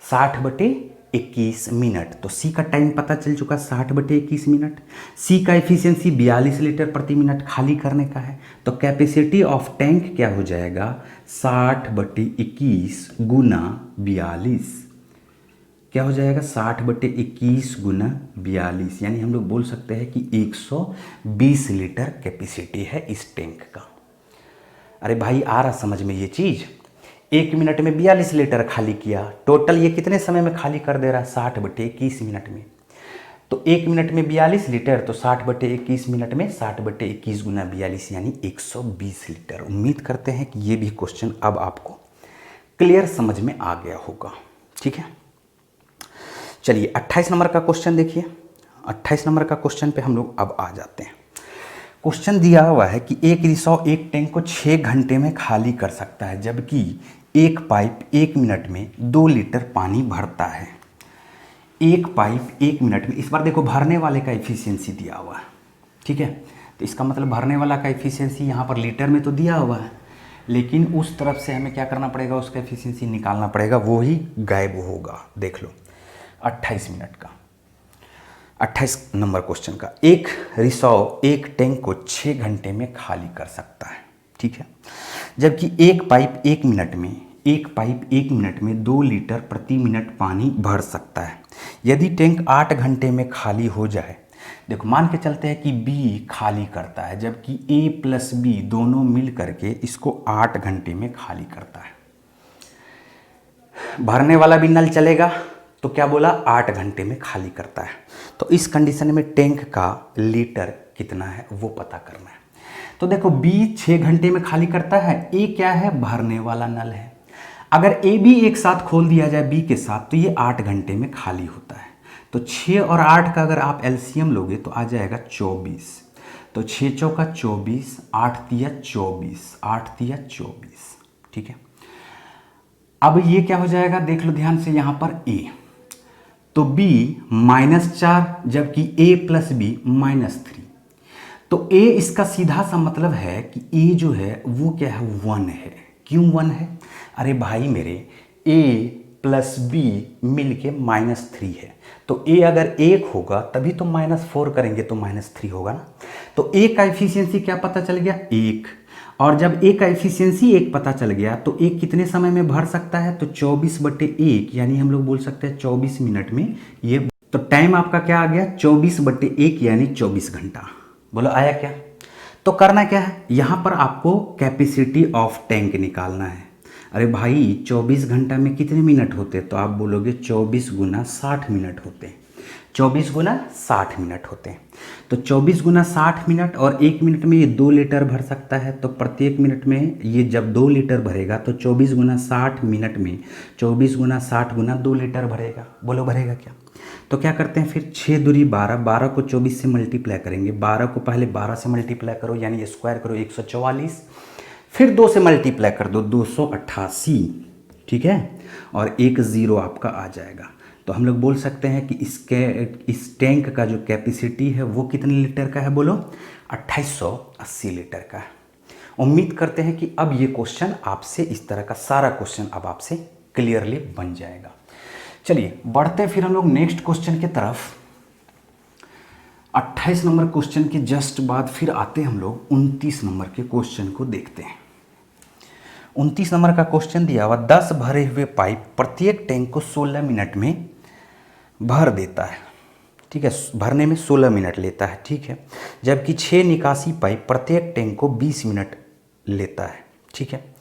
60/21 मिनट, तो सी का टाइम पता चल चुका 60/21 मिनट। सी का एफिशिएंसी 42 लीटर प्रति मिनट खाली करने का है, तो कैपेसिटी ऑफ टैंक क्या हो जाएगा, 60/21 गुना 42। क्या हो जाएगा, 60/21 गुना 42, यानी हम लोग बोल सकते हैं कि 120 लीटर कैपेसिटी है इस टैंक का। अरे भाई आ रहा समझ में ये चीज़, 1 मिनट में 42 लीटर खाली किया, टोटल ये कितने समय में खाली कर दे रहा है, 60/21 मिनट में। तो 1 मिनट में 42 लीटर, तो 60/21 मिनट में 60/21 गुना 42 यानी 120 लीटर। उम्मीद करते हैं कि ये भी क्वेश्चन अब आपको क्लियर समझ में आ गया होगा, ठीक है। चलिए 28 नंबर का क्वेश्चन देखिए। 28 नंबर का क्वेश्चन पे हम लोग अब आ जाते हैं। क्वेश्चन दिया हुआ है कि एक रिसॉ एक टैंक को 6 घंटे में खाली कर सकता है, जबकि एक पाइप 1 मिनट में 2 लीटर पानी भरता है। एक पाइप 1 मिनट में, इस बार देखो भरने वाले का एफिशिएंसी दिया हुआ है, ठीक है। तो इसका मतलब भरने वाला का एफिशिएंसी यहाँ पर लीटर में तो दिया हुआ है, लेकिन उस तरफ से हमें क्या करना पड़ेगा, उसका एफिशिएंसी निकालना पड़ेगा, वो ही गायब होगा। देख लो 28 मिनट का, 28 नंबर क्वेश्चन का, एक रिसॉ एक टैंक को 6 घंटे में खाली कर सकता है, ठीक है, जबकि एक पाइप 1 मिनट में 2 लीटर प्रति मिनट पानी भर सकता है। यदि टैंक 8 घंटे में खाली हो जाए, देखो मान के चलते हैं कि बी खाली करता है, जबकि ए प्लस बी दोनों मिल करके इसको 8 घंटे में खाली करता है। भरने वाला भी नल चलेगा तो क्या बोला, 8 घंटे में खाली करता है। तो इस कंडीशन में टैंक का लीटर कितना है वो पता करना है। तो देखो बी 6 घंटे में खाली करता है, ए क्या है, भरने वाला नल है। अगर ए बी एक साथ खोल दिया जाए बी के साथ तो ये 8 घंटे में खाली होता है। तो 6 और 8 का अगर आप एलसीएम लोगे तो आ जाएगा 24। तो 6 चौका 24, 8 तिया 24, 8 तिया 24, ठीक है। अब ये क्या हो जाएगा, देख लो ध्यान से, यहाँ पर ए, तो b -4, जबकि a + b -3। तो a इसका सीधा सा मतलब है कि a जो है वो क्या है, 1 है। क्यों 1 है, अरे भाई मेरे a + b मिलके -3 है, तो a अगर 1 होगा तभी तो -4 करेंगे तो -3 होगा ना। तो a का एफिशिएंसी क्या पता चल गया, 1, और जब ए का एफिशिएंसी 1 पता चल गया तो एक कितने समय में भर सकता है, तो 24/1, यानी हम लोग बोल सकते हैं 24 मिनट में ये तो टाइम आपका क्या आ गया 24/1 यानी 24 घंटा। बोलो आया क्या। तो करना क्या है, यहाँ पर आपको कैपेसिटी ऑफ टैंक निकालना है। अरे भाई 24 घंटा में कितने मिनट होते, तो आप बोलोगे 24 गुना 60 मिनट होते हैं। 24 गुना 60 मिनट होते हैं। तो 24 गुना 60 मिनट, और 1 मिनट में ये 2 लीटर भर सकता है। तो प्रत्येक मिनट में ये जब 2 लीटर भरेगा तो 24 गुना 60 मिनट में 24 गुना 60 गुना 2 लीटर भरेगा। बोलो भरेगा क्या। तो क्या करते हैं फिर, 6 दूरी 12, 12 को 24 से मल्टीप्लाई करेंगे। 12 को पहले 12 से मल्टीप्लाई करो यानी स्क्वायर करो 144, फिर 2 से मल्टीप्लाई कर दो 288, ठीक है, और एक ज़ीरो आपका आ जाएगा। तो हम लोग बोल सकते हैं कि इस टैंक का जो कैपेसिटी है वो कितने लीटर का है, बोलो 2880 लीटर का है। उम्मीद करते हैं कि अब ये क्वेश्चन आपसे, इस तरह का सारा क्वेश्चन अब आपसे क्लियरली बन जाएगा। चलिए बढ़ते हैं फिर हम लोग नेक्स्ट क्वेश्चन की तरफ। 28 नंबर क्वेश्चन के जस्ट बाद फिर आते हैं हम लोग 29 नंबर के क्वेश्चन को देखते हैं। 29 नंबर का क्वेश्चन दिया हुआ 10 भरे हुए पाइप प्रत्येक टैंक को 16 मिनट में भर देता है, ठीक है, भरने में 16 मिनट लेता है, ठीक है, जबकि 6 निकासी पाइप प्रत्येक टैंक को 20 मिनट लेता है, ठीक है।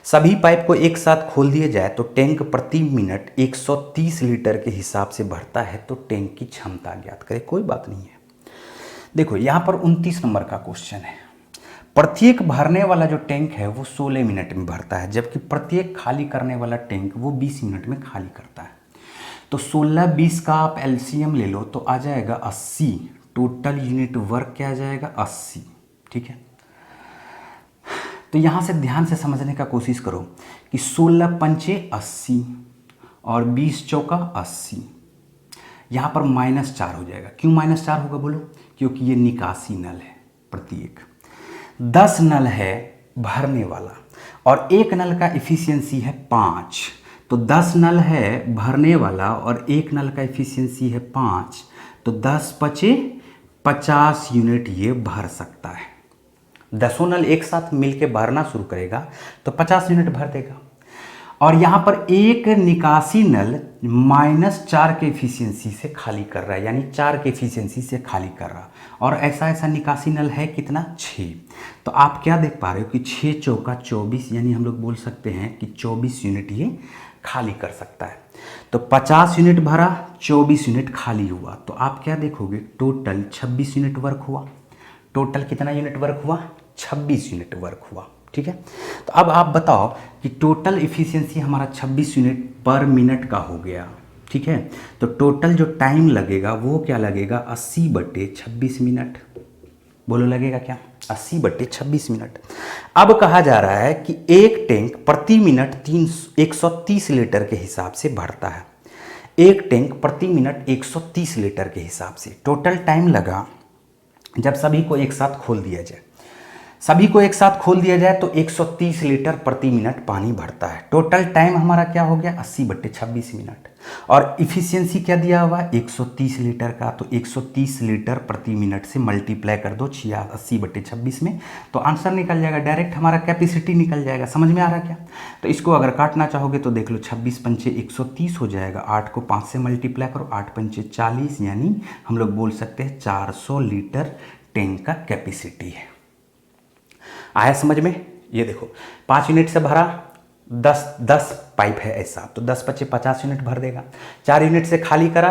सभी पाइप को एक साथ खोल दिया जाए तो टैंक प्रति मिनट 130 लीटर के हिसाब से भरता है, तो टैंक की क्षमता ज्ञात करें। कोई बात नहीं है। देखो यहाँ पर 29 नंबर का क्वेश्चन है, प्रत्येक भरने वाला जो टैंक है वो 16 मिनट में भरता है, जबकि प्रत्येक खाली करने वाला टैंक वो 20 मिनट में खाली करता है। तो 16-20 का आप एलसीएम ले लो तो आ जाएगा 80, टोटल यूनिट वर्क क्या आ जाएगा 80, ठीक है। तो यहाँ से ध्यान से समझने का कोशिश करो कि 16 पंचे 80 और 20 चौका 80, यहाँ पर -4 हो जाएगा। क्यों -4 होगा बोलो, क्योंकि ये निकासी नल है प्रत्येक। 10 नल है भरने वाला और एक नल का इफिशियंसी है 5, तो 10 नल है भरने वाला और एक नल का इफिशियंसी है 5, तो 10 पचे 50 यूनिट ये भर सकता है। 10 नल एक साथ मिलके भरना शुरू करेगा तो 50 यूनिट भर देगा। और यहाँ पर एक निकासी नल -4 के इफिशियंसी से खाली कर रहा है, यानी 4 के इफिशियंसी से खाली कर रहा, और ऐसा निकासी नल है कितना 6। तो आप क्या देख पा रहे हो कि 6 चौका 24, यानी हम लोग बोल सकते हैं कि 24 यूनिट ये खाली कर सकता है। तो 50 यूनिट भरा, 24 यूनिट खाली हुआ, तो आप क्या देखोगे टोटल 26 यूनिट वर्क हुआ। टोटल कितना यूनिट वर्क हुआ, 26 यूनिट वर्क हुआ, ठीक है। तो अब आप बताओ कि टोटल इफिशियंसी हमारा 26 यूनिट पर मिनट का हो गया, ठीक है। तो टोटल जो टाइम लगेगा वो क्या लगेगा 80/26 मिनट। बोलो लगेगा क्या 80/26 मिनट। अब कहा जा रहा है कि एक टैंक प्रति मिनट 130 लीटर के हिसाब से भरता है। एक टैंक प्रति मिनट 130 लीटर के हिसाब से टोटल टाइम लगा, जब सभी को एक साथ खोल दिया जाए, सभी को एक साथ खोल दिया जाए तो 130 लीटर प्रति मिनट पानी भरता है। टोटल टाइम हमारा क्या हो गया 80/26 मिनट, और इफिशियंसी क्या दिया हुआ 130 लीटर का, तो 130 लीटर प्रति मिनट से मल्टीप्लाई कर दो 80/26 में, तो आंसर निकल जाएगा, डायरेक्ट हमारा कैपेसिटी निकल जाएगा। समझ में आ रहा क्या। तो इसको अगर काटना चाहोगे तो देख लो 26 पंचे 130 हो जाएगा, 8 को 5 से मल्टीप्लाई करो, 8 पंचे 40, यानी हम लोग बोल सकते हैं 400 लीटर टैंक का कैपेसिटी है। आया समझ में। ये देखो 5 यूनिट से भरा, 10 पाइप है ऐसा, तो 10 पचे 50 यूनिट भर देगा। 4 यूनिट से खाली करा,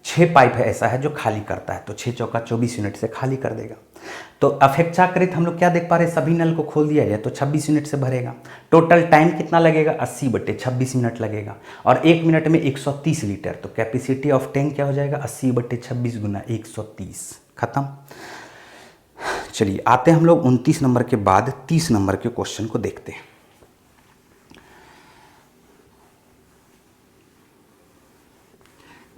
6 पाइप है ऐसा है जो खाली करता है, तो 6 चौका 24 यूनिट से खाली कर देगा। तो अपेक्षाकृत हम लोग क्या देख पा रहे हैं, सभी नल को खोल दिया जाए तो 26 यूनिट से भरेगा। टोटल टाइम कितना लगेगा 80/26 मिनट लगेगा, और 1 मिनट में 130 लीटर, तो कैपेसिटी ऑफ टैंक क्या हो जाएगा 80/26 गुना 130। खत्म। चलिए आते हैं हम लोग 29 नंबर के बाद 30 नंबर के क्वेश्चन को देखते हैं।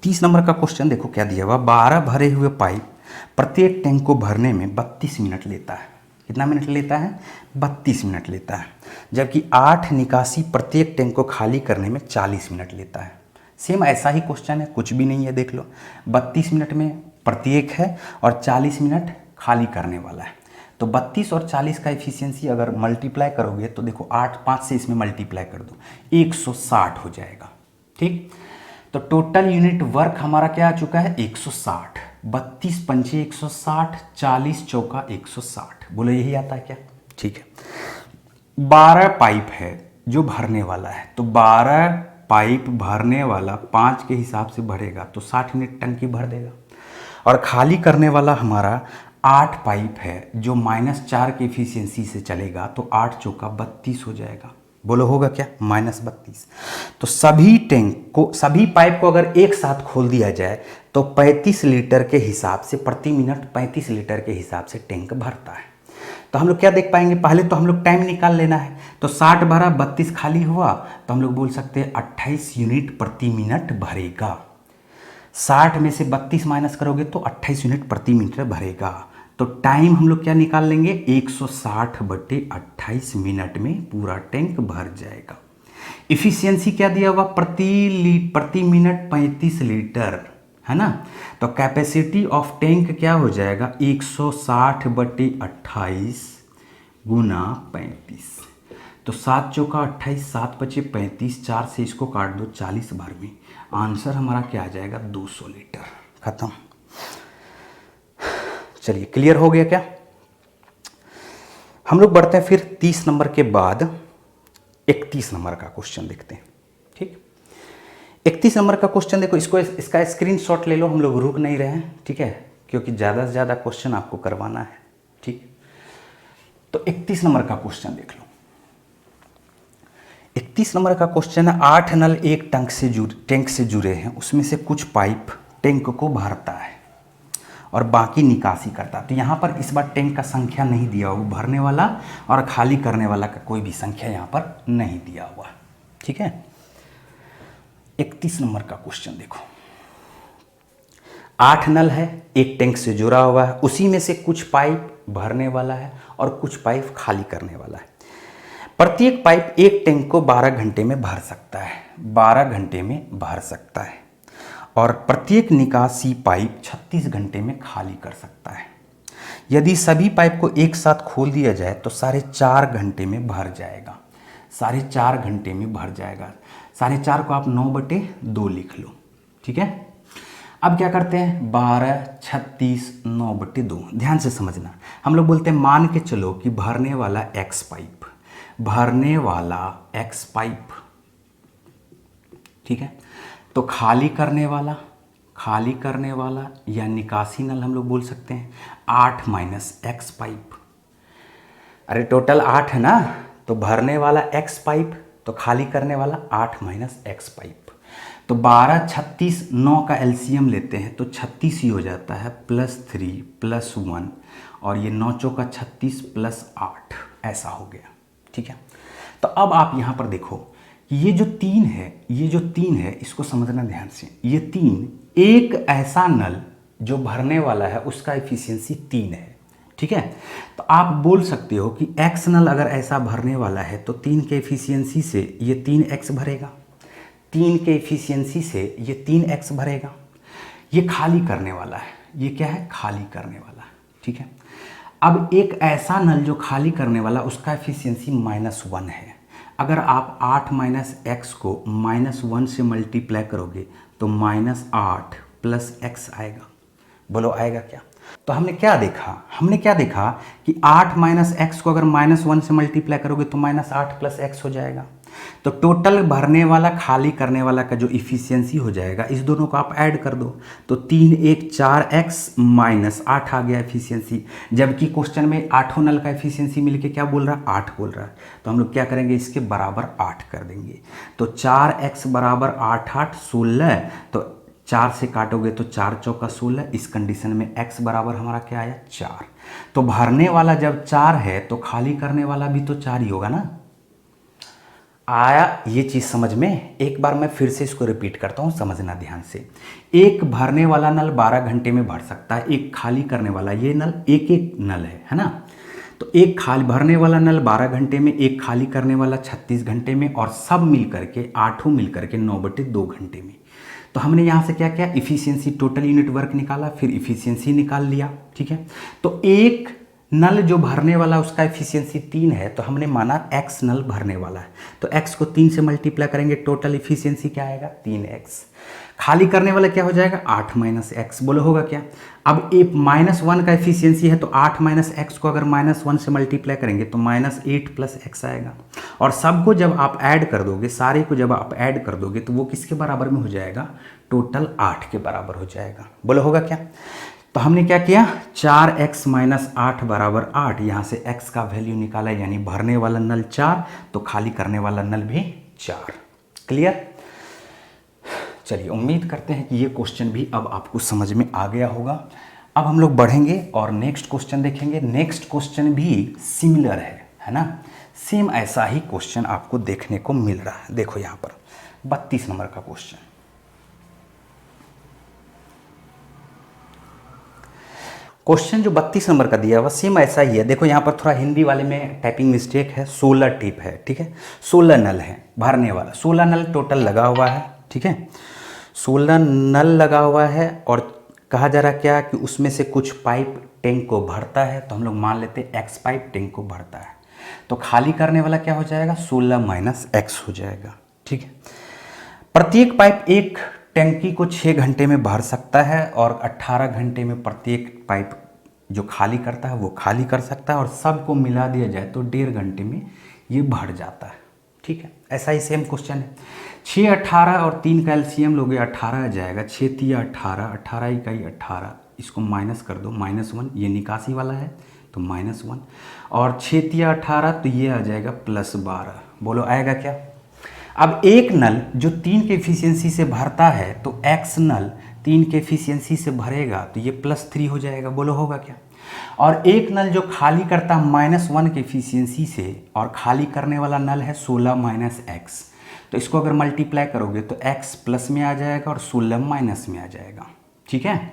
तीस नंबर का क्वेश्चन देखो क्या दिया हुआ, 12 भरे हुए पाइप प्रत्येक टैंक को भरने में 32 मिनट लेता है। कितना मिनट लेता है 32 मिनट लेता है, जबकि 8 निकासी प्रत्येक टैंक को खाली करने में 40 मिनट लेता है। सेम ऐसा ही क्वेश्चन है, कुछ भी नहीं है, देख लो 32 मिनट में प्रत्येक है और 40 मिनट खाली करने वाला है। तो 32 और 40 का एफिशिएंसी अगर मल्टीप्लाई करोगे तो देखो 8 5 से इसमें मल्टीप्लाई कर दो 160 हो जाएगा, ठीक। तो टोटल यूनिट वर्क हमारा क्या आ चुका है 160, 32 पंचे 160, 40 चौका 160, बोलो यही आता है क्या? ठीक है। 12 पाइप है जो भरने वाला है, तो 12 पाइप भरने वाला 5 के हिसाब से भरेगा तो 60 यूनिट टंकी भर देगा। और खाली करने वाला हमारा 8 पाइप है जो -4 की एफिशिएंसी से चलेगा, तो 8 चौका 32 हो जाएगा। बोलो होगा क्या? -32। तो सभी टैंक को, सभी पाइप को अगर एक साथ खोल दिया जाए तो 35 लीटर के हिसाब से प्रति मिनट 35 लीटर के हिसाब से टैंक भरता है। तो हम लोग क्या देख पाएंगे? पहले तो हम लोग टाइम निकाल लेना है। तो 60 भरा, 32 खाली हुआ, तो हम लोग बोल सकते हैं 28 यूनिट प्रति मिनट भरेगा। 60 में से 32 माइनस करोगे तो 28 यूनिट प्रति मिनट भरेगा। तो टाइम हम लोग क्या निकाल लेंगे? 160/28 मिनट में पूरा टैंक भर जाएगा। इफिशियंसी क्या दिया हुआ? प्रति मिनट 35 लीटर, है ना। तो कैपेसिटी ऑफ टैंक क्या हो जाएगा? 160/28 गुना 35। तो 7 चौका 28, 7 पचे 35, 4 से इसको काट दो 40 भर में। आंसर हमारा क्या आ जाएगा? 200 लीटर। खत्म। चलिए, क्लियर हो गया क्या? हम लोग बढ़ते हैं फिर 30 नंबर के बाद 31 नंबर का क्वेश्चन देखते हैं। ठीक, 31 नंबर का क्वेश्चन देखो, इसका स्क्रीनशॉट ले लो, हम लोग रुक नहीं रहे हैं, ठीक है, क्योंकि ज़्यादा से ज़्यादा क्वेश्चन आपको करवाना है। ठीक, तो 31 नंबर का क्वेश्चन देख लो। 31 नंबर का क्वेश्चन है, 8 नल एक टैंक से जुड़े हैं, उसमें से कुछ पाइप टैंक को भरता है और बाकी निकासी करता है। तो यहाँ पर इस बार टैंक का संख्या नहीं दिया हुआ, भरने वाला और खाली करने वाला का कोई भी संख्या यहाँ पर नहीं दिया हुआ। ठीक है, 31 नंबर का क्वेश्चन देखो। 8 नल है, एक टैंक से जुड़ा हुआ है, उसी में से कुछ पाइप भरने वाला है और कुछ पाइप खाली करने वाला है। प्रत्येक पाइप एक टैंक को 12 घंटे में भर सकता है, 12 घंटे में भर सकता है, और प्रत्येक निकासी पाइप 36 घंटे में खाली कर सकता है। यदि सभी पाइप को एक साथ खोल दिया जाए तो 4.5 घंटे में भर जाएगा, 4.5 घंटे में भर जाएगा। 4.5 को आप 9/2 लिख लो। ठीक है, अब क्या करते हैं? 12, 36, 9/2। ध्यान से समझना, हम लोग बोलते हैं मान के चलो कि भरने वाला X पाइप, भरने वाला X पाइप, ठीक है, तो खाली करने वाला या निकासी नल हम लोग बोल सकते हैं 8 - X पाइप। अरे टोटल 8 है ना, तो भरने वाला X पाइप, तो खाली करने वाला 8 - X पाइप। तो 12, 36, 9 का एलसीएम लेते हैं तो 36 ही हो जाता है, +3 +1, और ये 9 चौका 36 +8, ऐसा हो गया। ठीक है, तो अब आप यहाँ पर देखो कि ये जो 3 है, इसको समझना ध्यान से। ये 3, एक ऐसा नल जो भरने वाला है उसका एफिशिएंसी 3 है। ठीक है, तो आप बोल सकते हो कि X नल अगर ऐसा भरने वाला है तो 3 के एफिशिएंसी से ये 3X भरेगा, 3 के एफिशिएंसी से ये 3X भरेगा। ये खाली करने वाला है, ये क्या है? खाली करने वाला। ठीक है, अब एक ऐसा नल जो खाली करने वाला, उसका एफिशिएंसी -1 है। अगर आप 8 - X को -1 से मल्टीप्लाई करोगे तो -8 + X आएगा। बोलो आएगा क्या? तो हमने क्या देखा कि 8 - X को अगर -1 से मल्टीप्लाई करोगे तो -8 + X हो जाएगा। तो टोटल भरने वाला खाली करने वाला का जो इफिशियंसी हो जाएगा, इस दोनों को आप ऐड कर दो तो 3 1 4X -8 आ गया एफिशिएंसी। जबकि क्वेश्चन में 8 नल का एफिशिएंसी मिलके क्या बोल रहा है? 8 बोल रहा है। तो हम लोग क्या करेंगे? इसके बराबर 8 कर देंगे। तो 4X बराबर 8 8 16, तो 4 से काटोगे तो 4 चौका 16। इस कंडीशन में X बराबर हमारा क्या आया? 4। तो भरने वाला जब 4 है तो खाली करने वाला भी तो 4 ही होगा ना। आया ये चीज़ समझ में? एक बार मैं फिर से इसको रिपीट करता हूँ, समझना ध्यान से। एक भरने वाला नल 12 घंटे में भर सकता है, एक खाली करने वाला, ये नल एक नल है ना। तो एक खाली भरने वाला नल 12 घंटे में, एक खाली करने वाला 36 घंटे में, और सब मिल करके 8 मिल करके 9/2 घंटे में। तो हमने यहाँ से क्या किया? इफिशियंसी, टोटल यूनिट वर्क निकाला, फिर इफिशियंसी निकाल लिया। ठीक है, तो एक नल जो भरने वाला उसका एफिशिएंसी 3 है, तो हमने माना X नल भरने वाला है। तो x को 3 से मल्टीप्लाई करेंगे, टोटल इफिशियंसी क्या आएगा 3x। खाली करने वाला क्या हो जाएगा 8 माइनस एक्स, बोलो होगा क्या। अब ए -1 का एफिशिएंसी है तो 8 माइनस एक्स को अगर -1 से मल्टीप्लाई करेंगे तो -8 प्लस एक्स आएगा। और सबको जब आप ऐड कर दोगे, सारे को जब आप ऐड कर दोगे तो वो किसके बराबर में हो जाएगा, टोटल 8 के बराबर हो जाएगा। बोलो होगा क्या। तो हमने क्या किया 4x माइनस 8 बराबर 8, यहाँ से x का वैल्यू निकाला, यानी भरने वाला नल 4 तो खाली करने वाला नल भी 4। क्लियर। चलिए उम्मीद करते हैं कि ये क्वेश्चन भी अब आपको समझ में आ गया होगा। अब हम लोग बढ़ेंगे और नेक्स्ट क्वेश्चन देखेंगे। नेक्स्ट क्वेश्चन भी सिमिलर है ना, सेम ऐसा ही क्वेश्चन आपको देखने को मिल रहा है। देखो यहाँ पर 32 नंबर का क्वेश्चन। क्वेश्चन जो 32 नंबर का दिया हुआ सेम ऐसा ही है। देखो यहाँ पर थोड़ा हिंदी वाले में टाइपिंग मिस्टेक है, 16 टिप है, ठीक है। 16 नल है भरने वाला, 16 नल टोटल लगा हुआ है, ठीक है। 16 नल लगा हुआ है और कहा जा रहा क्या कि उसमें से कुछ पाइप टैंक को भरता है, तो हम लोग मान लेते हैं x पाइप टैंक को भरता है। तो खाली करने वाला क्या हो जाएगा 16 माइनस एक्स हो जाएगा, ठीक है। प्रत्येक पाइप एक टैंकी को 6 घंटे में भर सकता है और 18 घंटे में प्रत्येक पाइप जो खाली करता है वो खाली कर सकता है, और सबको मिला दिया जाए तो 1.5 घंटे में ये भर जाता है, ठीक है। ऐसा ही सेम क्वेश्चन है। 6, 18 और 3 का एलसीएम लोगे 18 आ जाएगा। 6 तिया 18, 18 इकाई 18, इसको माइनस कर दो -1, ये निकासी वाला है तो -1, और 6 तिया 18 तो ये आ जाएगा +12। बोलो आएगा क्या। अब एक नल जो 3 के एफिशिएंसी से भरता है तो x नल 3 के एफिशिएंसी से भरेगा तो ये +3 हो जाएगा। बोलो होगा क्या। और एक नल जो खाली करता है -1 के एफिशिएंसी से, और खाली करने वाला नल है 16 माइनस एक्स, तो इसको अगर मल्टीप्लाई करोगे तो x प्लस में आ जाएगा और 16 माइनस में आ जाएगा, ठीक है।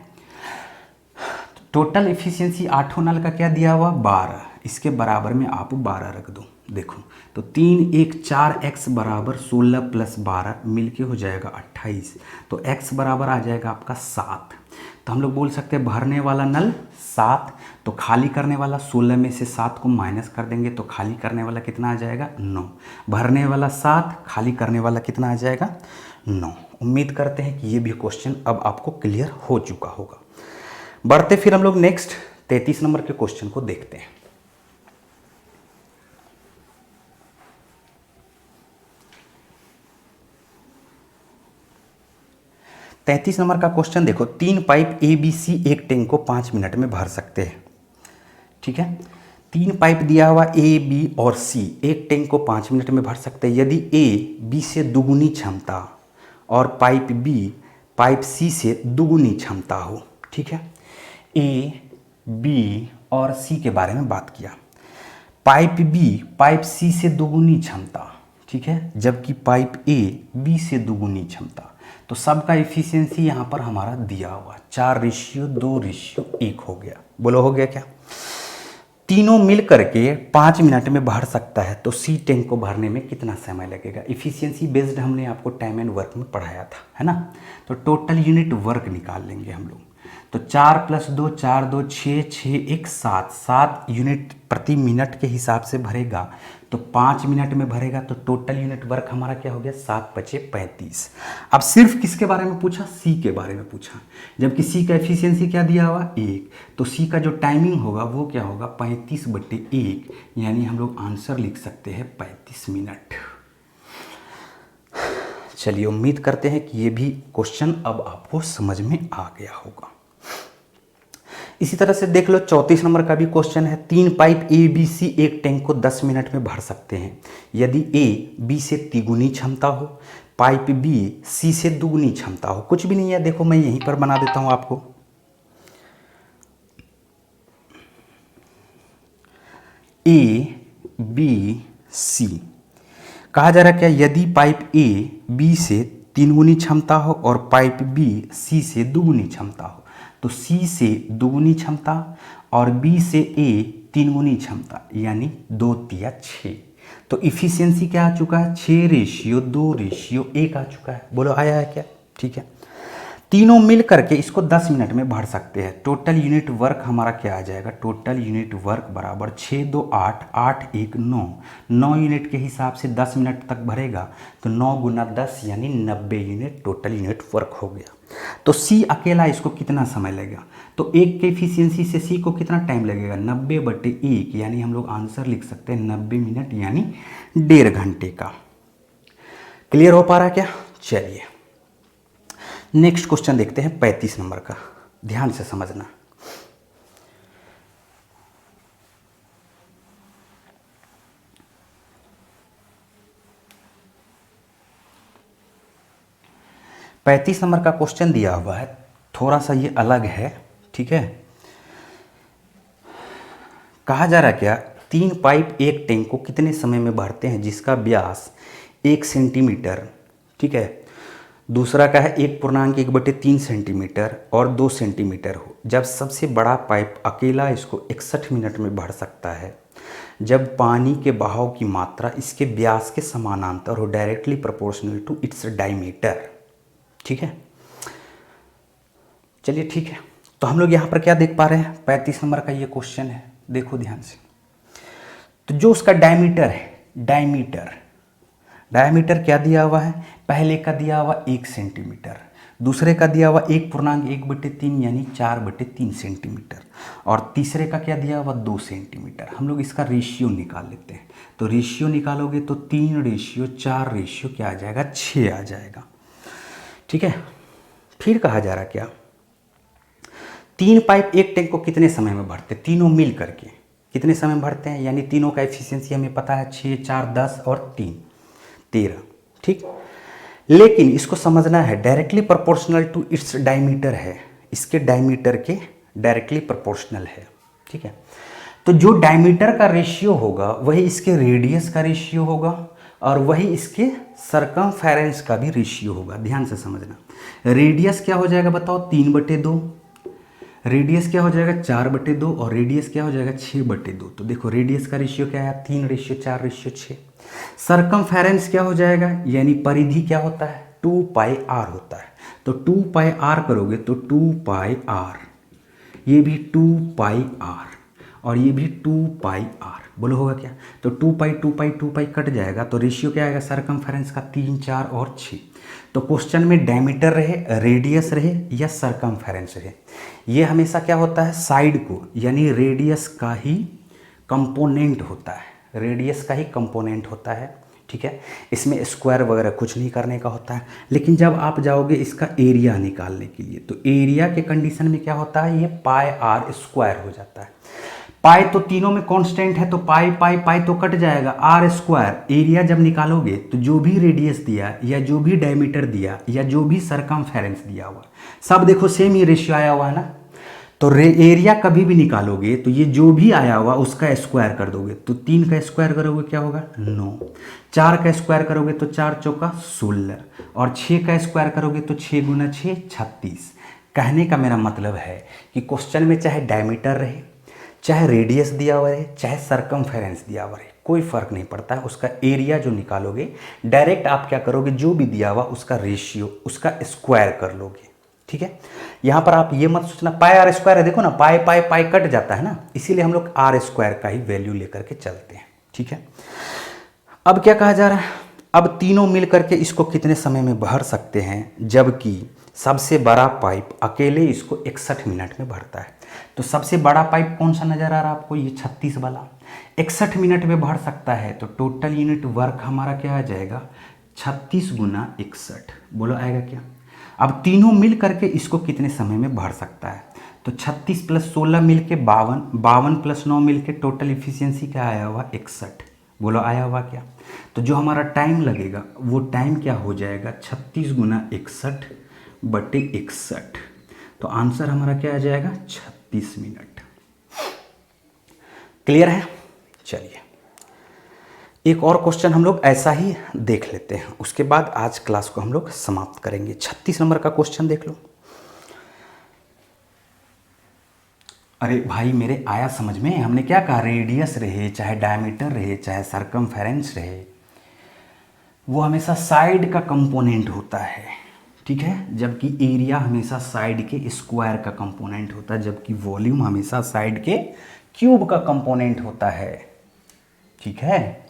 टोटल एफिशिएंसी 8 नल का क्या दिया हुआ 12, इसके बराबर में आप 12 रख दो। देखो तो 3 1 4x बराबर 16 प्लस 12 मिलके हो जाएगा 28, तो x बराबर आ जाएगा आपका 7। तो हम लोग बोल सकते हैं भरने वाला नल 7, तो खाली करने वाला 16 में से 7 को माइनस कर देंगे तो खाली करने वाला कितना आ जाएगा 9। भरने वाला 7, खाली करने वाला कितना आ जाएगा 9। उम्मीद करते हैं कि ये भी क्वेश्चन अब आपको क्लियर हो चुका होगा। बढ़ते फिर हम लोग नेक्स्ट 33 नंबर के क्वेश्चन को देखते हैं। 33 नंबर का क्वेश्चन देखो, 3 पाइप ABC एक टैंक को 5 मिनट में भर सकते हैं, ठीक है। 3 पाइप दिया हुआ A, B और C एक टैंक को 5 मिनट में भर सकते हैं यदि A B से दुगुनी क्षमता और पाइप B पाइप C से दुगुनी क्षमता हो, ठीक है। A, B और C के बारे में बात किया। पाइप B पाइप C से दुगुनी क्षमता, ठीक है, जबकि पाइप A B से दुगुनी क्षमता, तो सबका एफिशिएंसी यहाँ पर हमारा दिया हुआ 4:2:1 हो गया। बोलो हो गया क्या। तीनों मिल करके 5 मिनट में भर सकता है, तो सी टैंक को भरने में कितना समय लगेगा। एफिशिएंसी बेस्ड हमने आपको टाइम एंड वर्क में पढ़ाया था, है ना। तो टोटल यूनिट वर्क निकाल लेंगे हम लोग। तो 4 + 2 4 2 6 6 1 7 7 यूनिट प्रति मिनट के हिसाब से भरेगा, तो 5 मिनट में भरेगा, तो टोटल यूनिट वर्क हमारा क्या हो गया 7 × 5 = 35। अब सिर्फ किसके बारे में पूछा, सी के बारे में पूछा, जबकि सी का एफिशिएंसी क्या दिया हुआ 1, तो सी का जो टाइमिंग होगा वो क्या होगा 35/1, यानी हम लोग आंसर लिख सकते हैं 35 मिनट। चलिए उम्मीद करते हैं कि ये भी क्वेश्चन अब आपको समझ में आ गया होगा। इसी तरह से देख लो 34 नंबर का भी क्वेश्चन है। 3 पाइप ए बी सी एक टैंक को 10 मिनट में भर सकते हैं यदि ए बी से तिगुनी क्षमता हो, पाइप बी सी से दुगुनी क्षमता हो। कुछ भी नहीं है, देखो मैं यहीं पर बना देता हूं आपको। ए बी सी कहा जा रहा है क्या, यदि पाइप ए बी से 3 गुनी क्षमता हो और पाइप बी सी से दुगुनी क्षमता हो, तो C से दुगुनी क्षमता और B से A 3 गुनी क्षमता, यानी 2 × 6, तो इफिशियंसी क्या आ चुका है 6:2:1 आ चुका है। बोलो आया है क्या, ठीक है। तीनों मिल करके इसको 10 मिनट में भर सकते हैं। टोटल यूनिट वर्क हमारा क्या आ जाएगा, टोटल यूनिट वर्क बराबर 6 2 8 8 1 9, 9 यूनिट के हिसाब से 10 मिनट तक भरेगा तो 9 गुना 10 यानी 90 यूनिट टोटल यूनिट वर्क हो गया। तो सी अकेला इसको कितना समय लगेगा, तो एक के एफिशिएंसी से सी को कितना टाइम लगेगा, 90/1 यानी हम लोग आंसर लिख सकते हैं 90 मिनट यानी 1.5 घंटे का। क्लियर हो पा रहा है क्या? चलिए नेक्स्ट क्वेश्चन देखते हैं 35 नंबर का, ध्यान से समझना। पैंतीस नंबर का क्वेश्चन दिया हुआ है, थोड़ा सा ये अलग है, ठीक है। कहा जा रहा क्या, 3 पाइप एक टैंक को कितने समय में भरते हैं जिसका व्यास 1 सेंटीमीटर, ठीक है। दूसरा का है 1.1/3 सेंटीमीटर और 2 सेंटीमीटर हो, जब सबसे बड़ा पाइप अकेला इसको 61 मिनट में भर सकता है, जब पानी के बहाव की मात्रा इसके व्यास के समानांतर हो, directly proportional to its diameter, ठीक है। चलिए ठीक है, तो हम लोग यहाँ पर क्या देख पा रहे हैं, 35 नंबर का ये क्वेश्चन है, देखो ध्यान से। तो जो उसका डायमीटर है, डायमीटर क्या दिया हुआ है, पहले का दिया हुआ 1 सेंटीमीटर, दूसरे का दिया हुआ 1.1/3 यानी 4/3 सेंटीमीटर, और तीसरे का क्या दिया हुआ 2 सेंटीमीटर। हम लोग इसका रेशियो निकाल लेते हैं, तो रेशियो निकालोगे तो 3:4 क्या आ जाएगा, 6 आ जाएगा, ठीक है। फिर कहा जा रहा क्या, 3 पाइप एक टैंक को कितने समय में भरते, तीनों मिल करके कितने समय में भरते हैं, यानी तीनों का एफिशिएंसी हमें पता है 6 4 10 और 3 13, ठीक। लेकिन इसको समझना है directly proportional to its diameter है, इसके डायमीटर के डायरेक्टली प्रोपोर्शनल है, ठीक है। तो जो डायमीटर का रेशियो होगा वही इसके रेडियस का रेशियो होगा और वही इसके सरकमफेरेंस का भी रेशियो होगा। ध्यान से समझना, रेडियस क्या हो जाएगा बताओ, 3/2, रेडियस क्या हो जाएगा 4/2 और रेडियस क्या हो जाएगा 6/2। तो देखो रेडियस का रेशियो क्या है 3:4:6। सरकमफेरेंस क्या हो जाएगा, यानी परिधि क्या होता है 2πr होता है, तो 2πr करोगे तो 2πr, ये भी 2πr और ये भी 2πr, बोलो होगा क्या, तो 2π कट जाएगा, तो रेशियो क्या आएगा सरकमफेरेंस का 3 4 और 6। तो क्वेश्चन में डायमीटर रहे, रेडियस रहे या सरकमफेरेंस रहे, ये हमेशा क्या होता है साइड को, यानी रेडियस का ही कंपोनेंट होता है, रेडियस का ही कंपोनेंट होता है, ठीक है। इसमें स्क्वायर वगैरह कुछ नहीं करने का होता है। लेकिन जब आप जाओगे इसका एरिया निकालने के लिए, तो एरिया के कंडीशन में क्या होता है, ये πr² हो जाता है। पाई तो तीनों में कांस्टेंट है, तो पाई तो कट जाएगा, r²। एरिया जब निकालोगे तो जो भी रेडियस दिया या जो भी डायमीटर दिया या जो भी सरकमफेरेंस दिया हुआ सब देखो सेम ही रेशियो आया हुआ है ना। तो एरिया कभी भी निकालोगे तो ये जो भी आया हुआ उसका स्क्वायर कर दोगे, तो 3 का स्क्वायर करोगे क्या होगा 9, 4 का स्क्वायर करोगे तो 4 चौका 16 और 6 का स्क्वायर करोगे तो 6 गुना 6 36। कहने का मेरा मतलब है कि क्वेश्चन में चाहे डायमीटर रहे, चाहे रेडियस दिया हुआ रहे, चाहे सरकमफेरेंस दिया हुआ रहे, कोई फर्क नहीं पड़ता है, उसका एरिया जो निकालोगे डायरेक्ट आप क्या करोगे, जो भी दिया हुआ उसका रेशियो उसका स्क्वायर कर लोगे, ठीक है। यहाँ पर आप ये मत सोचना πr² है, देखो ना पाई कट जाता है ना, इसीलिए हम लोग r² का ही वैल्यू लेकर के चलते हैं, ठीक है। अब क्या कहा जा रहा है, अब तीनों मिल करके इसको कितने समय में भर सकते हैं, जबकि सबसे बड़ा पाइप अकेले इसको 61 मिनट में भरता है। तो सबसे बड़ा पाइप कौन सा नज़र आ रहा है आपको, ये 36 वाला 61 मिनट में भर सकता है, तो टोटल यूनिट वर्क हमारा क्या आ जाएगा 36 गुना 61, बोलो आएगा क्या। अब तीनों मिल करके इसको कितने समय में भर सकता है, तो 36 + 16 मिल के 52, 52 + 9 मिल के टोटल इफिशियंसी क्या आया हुआ 61, बोलो आया हुआ क्या। तो जो हमारा टाइम लगेगा वो टाइम क्या हो जाएगा 36 गुना 61/61, तो आंसर हमारा क्या आ जाएगा 36 मिनट। क्लियर है। चलिए एक और क्वेश्चन हम लोग ऐसा ही देख लेते हैं, उसके बाद आज क्लास को हम लोग समाप्त करेंगे। 36 नंबर का क्वेश्चन देख लो। अरे भाई मेरे आया समझ में, हमने क्या कहा, रेडियस रहे चाहे डायमीटर रहे चाहे सरकमफेरेंस रहे, वो हमेशा साइड का कंपोनेंट होता है, ठीक है, जबकि एरिया हमेशा साइड के स्क्वायर का कंपोनेंट होता है, जबकि वॉल्यूम हमेशा साइड के क्यूब का कंपोनेंट होता है। ठीक है,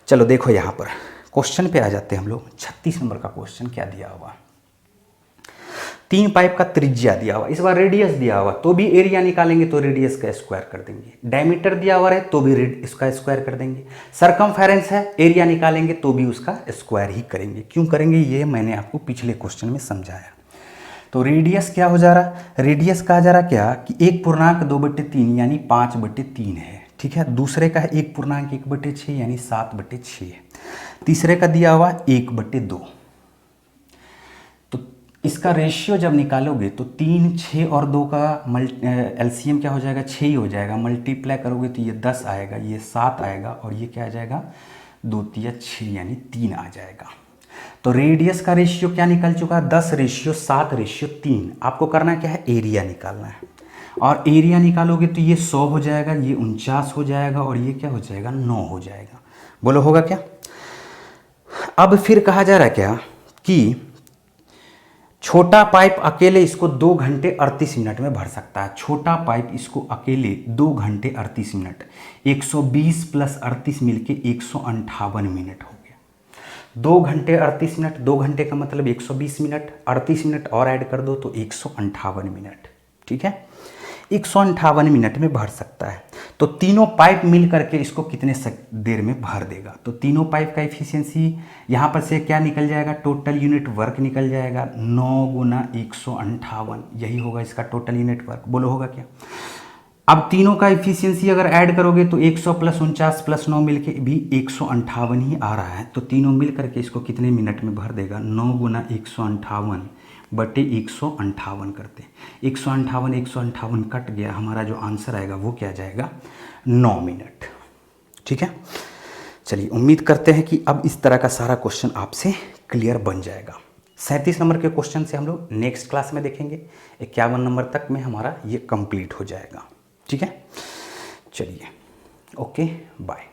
चलो देखो यहाँ पर क्वेश्चन पे आ जाते हैं हम लोग। 36 नंबर का क्वेश्चन क्या दिया हुआ, 3 पाइप का त्रिज्या दिया हुआ, इस बार रेडियस दिया हुआ तो भी एरिया निकालेंगे तो रेडियस का स्क्वायर कर देंगे, डायमीटर दिया हुआ है तो भी इसका स्क्वायर कर देंगे, सरकमफेरेंस है एरिया निकालेंगे तो भी उसका स्क्वायर ही करेंगे। क्यों करेंगे ये मैंने आपको पिछले क्वेश्चन में समझाया। तो रेडियस क्या हो जा रहा, रेडियस कहा जा रहा क्या कि 1.2/3 यानी 5/3 है। ठीक है, दूसरे का है 1.1/6 यानी 7/6 है, तीसरे का दिया हुआ 1/2। तो इसका रेशियो जब निकालोगे तो 3, 6 और 2 का एलसीएम क्या हो जाएगा, 6 ही हो जाएगा। मल्टीप्लाई करोगे तो ये 10 आएगा, ये 7 आएगा और ये क्या आ जाएगा 2 3 6 यानी 3 आ जाएगा। तो रेडियस का रेशियो क्या निकल चुका, 10:7:3। आपको करना क्या है, एरिया निकालना है और एरिया निकालोगे तो ये 100 हो जाएगा, ये 49 हो जाएगा और ये क्या हो जाएगा 9 हो जाएगा। बोलो होगा क्या। अब फिर कहा जा रहा है क्या कि छोटा पाइप अकेले इसको 2 घंटे 38 मिनट में भर सकता है। छोटा पाइप इसको अकेले 2 घंटे 38 मिनट, 120 + 38 मिलके 158 मिनट हो गया। 2 घंटे 38 मिनट, 2 घंटे का मतलब 120 मिनट, 38 मिनट और ऐड कर दो तो 158 मिनट। ठीक है, 158 मिनट में भर सकता है। तो तीनों पाइप मिल करके इसको कितने देर में भर देगा, तो तीनों पाइप का एफिशिएंसी यहाँ पर से क्या निकल जाएगा, टोटल यूनिट वर्क निकल जाएगा 9 × 158, यही होगा इसका टोटल यूनिट वर्क। बोलो होगा क्या। अब तीनों का एफिशिएंसी अगर ऐड करोगे तो 100 + 49 + 9 मिलके भी 158 ही आ रहा है। तो तीनों मिल करके इसको कितने मिनट में भर देगा, 9 × 158/158 करते हैं, 158 कट गया, हमारा जो आंसर आएगा वो क्या जाएगा 9 मिनट। ठीक है, चलिए उम्मीद करते हैं कि अब इस तरह का सारा क्वेश्चन आपसे क्लियर बन जाएगा। 37 नंबर के क्वेश्चन से हम लोग नेक्स्ट क्लास में देखेंगे, 51 नंबर तक में हमारा ये कंप्लीट हो जाएगा। ठीक है, चलिए ओके बाय।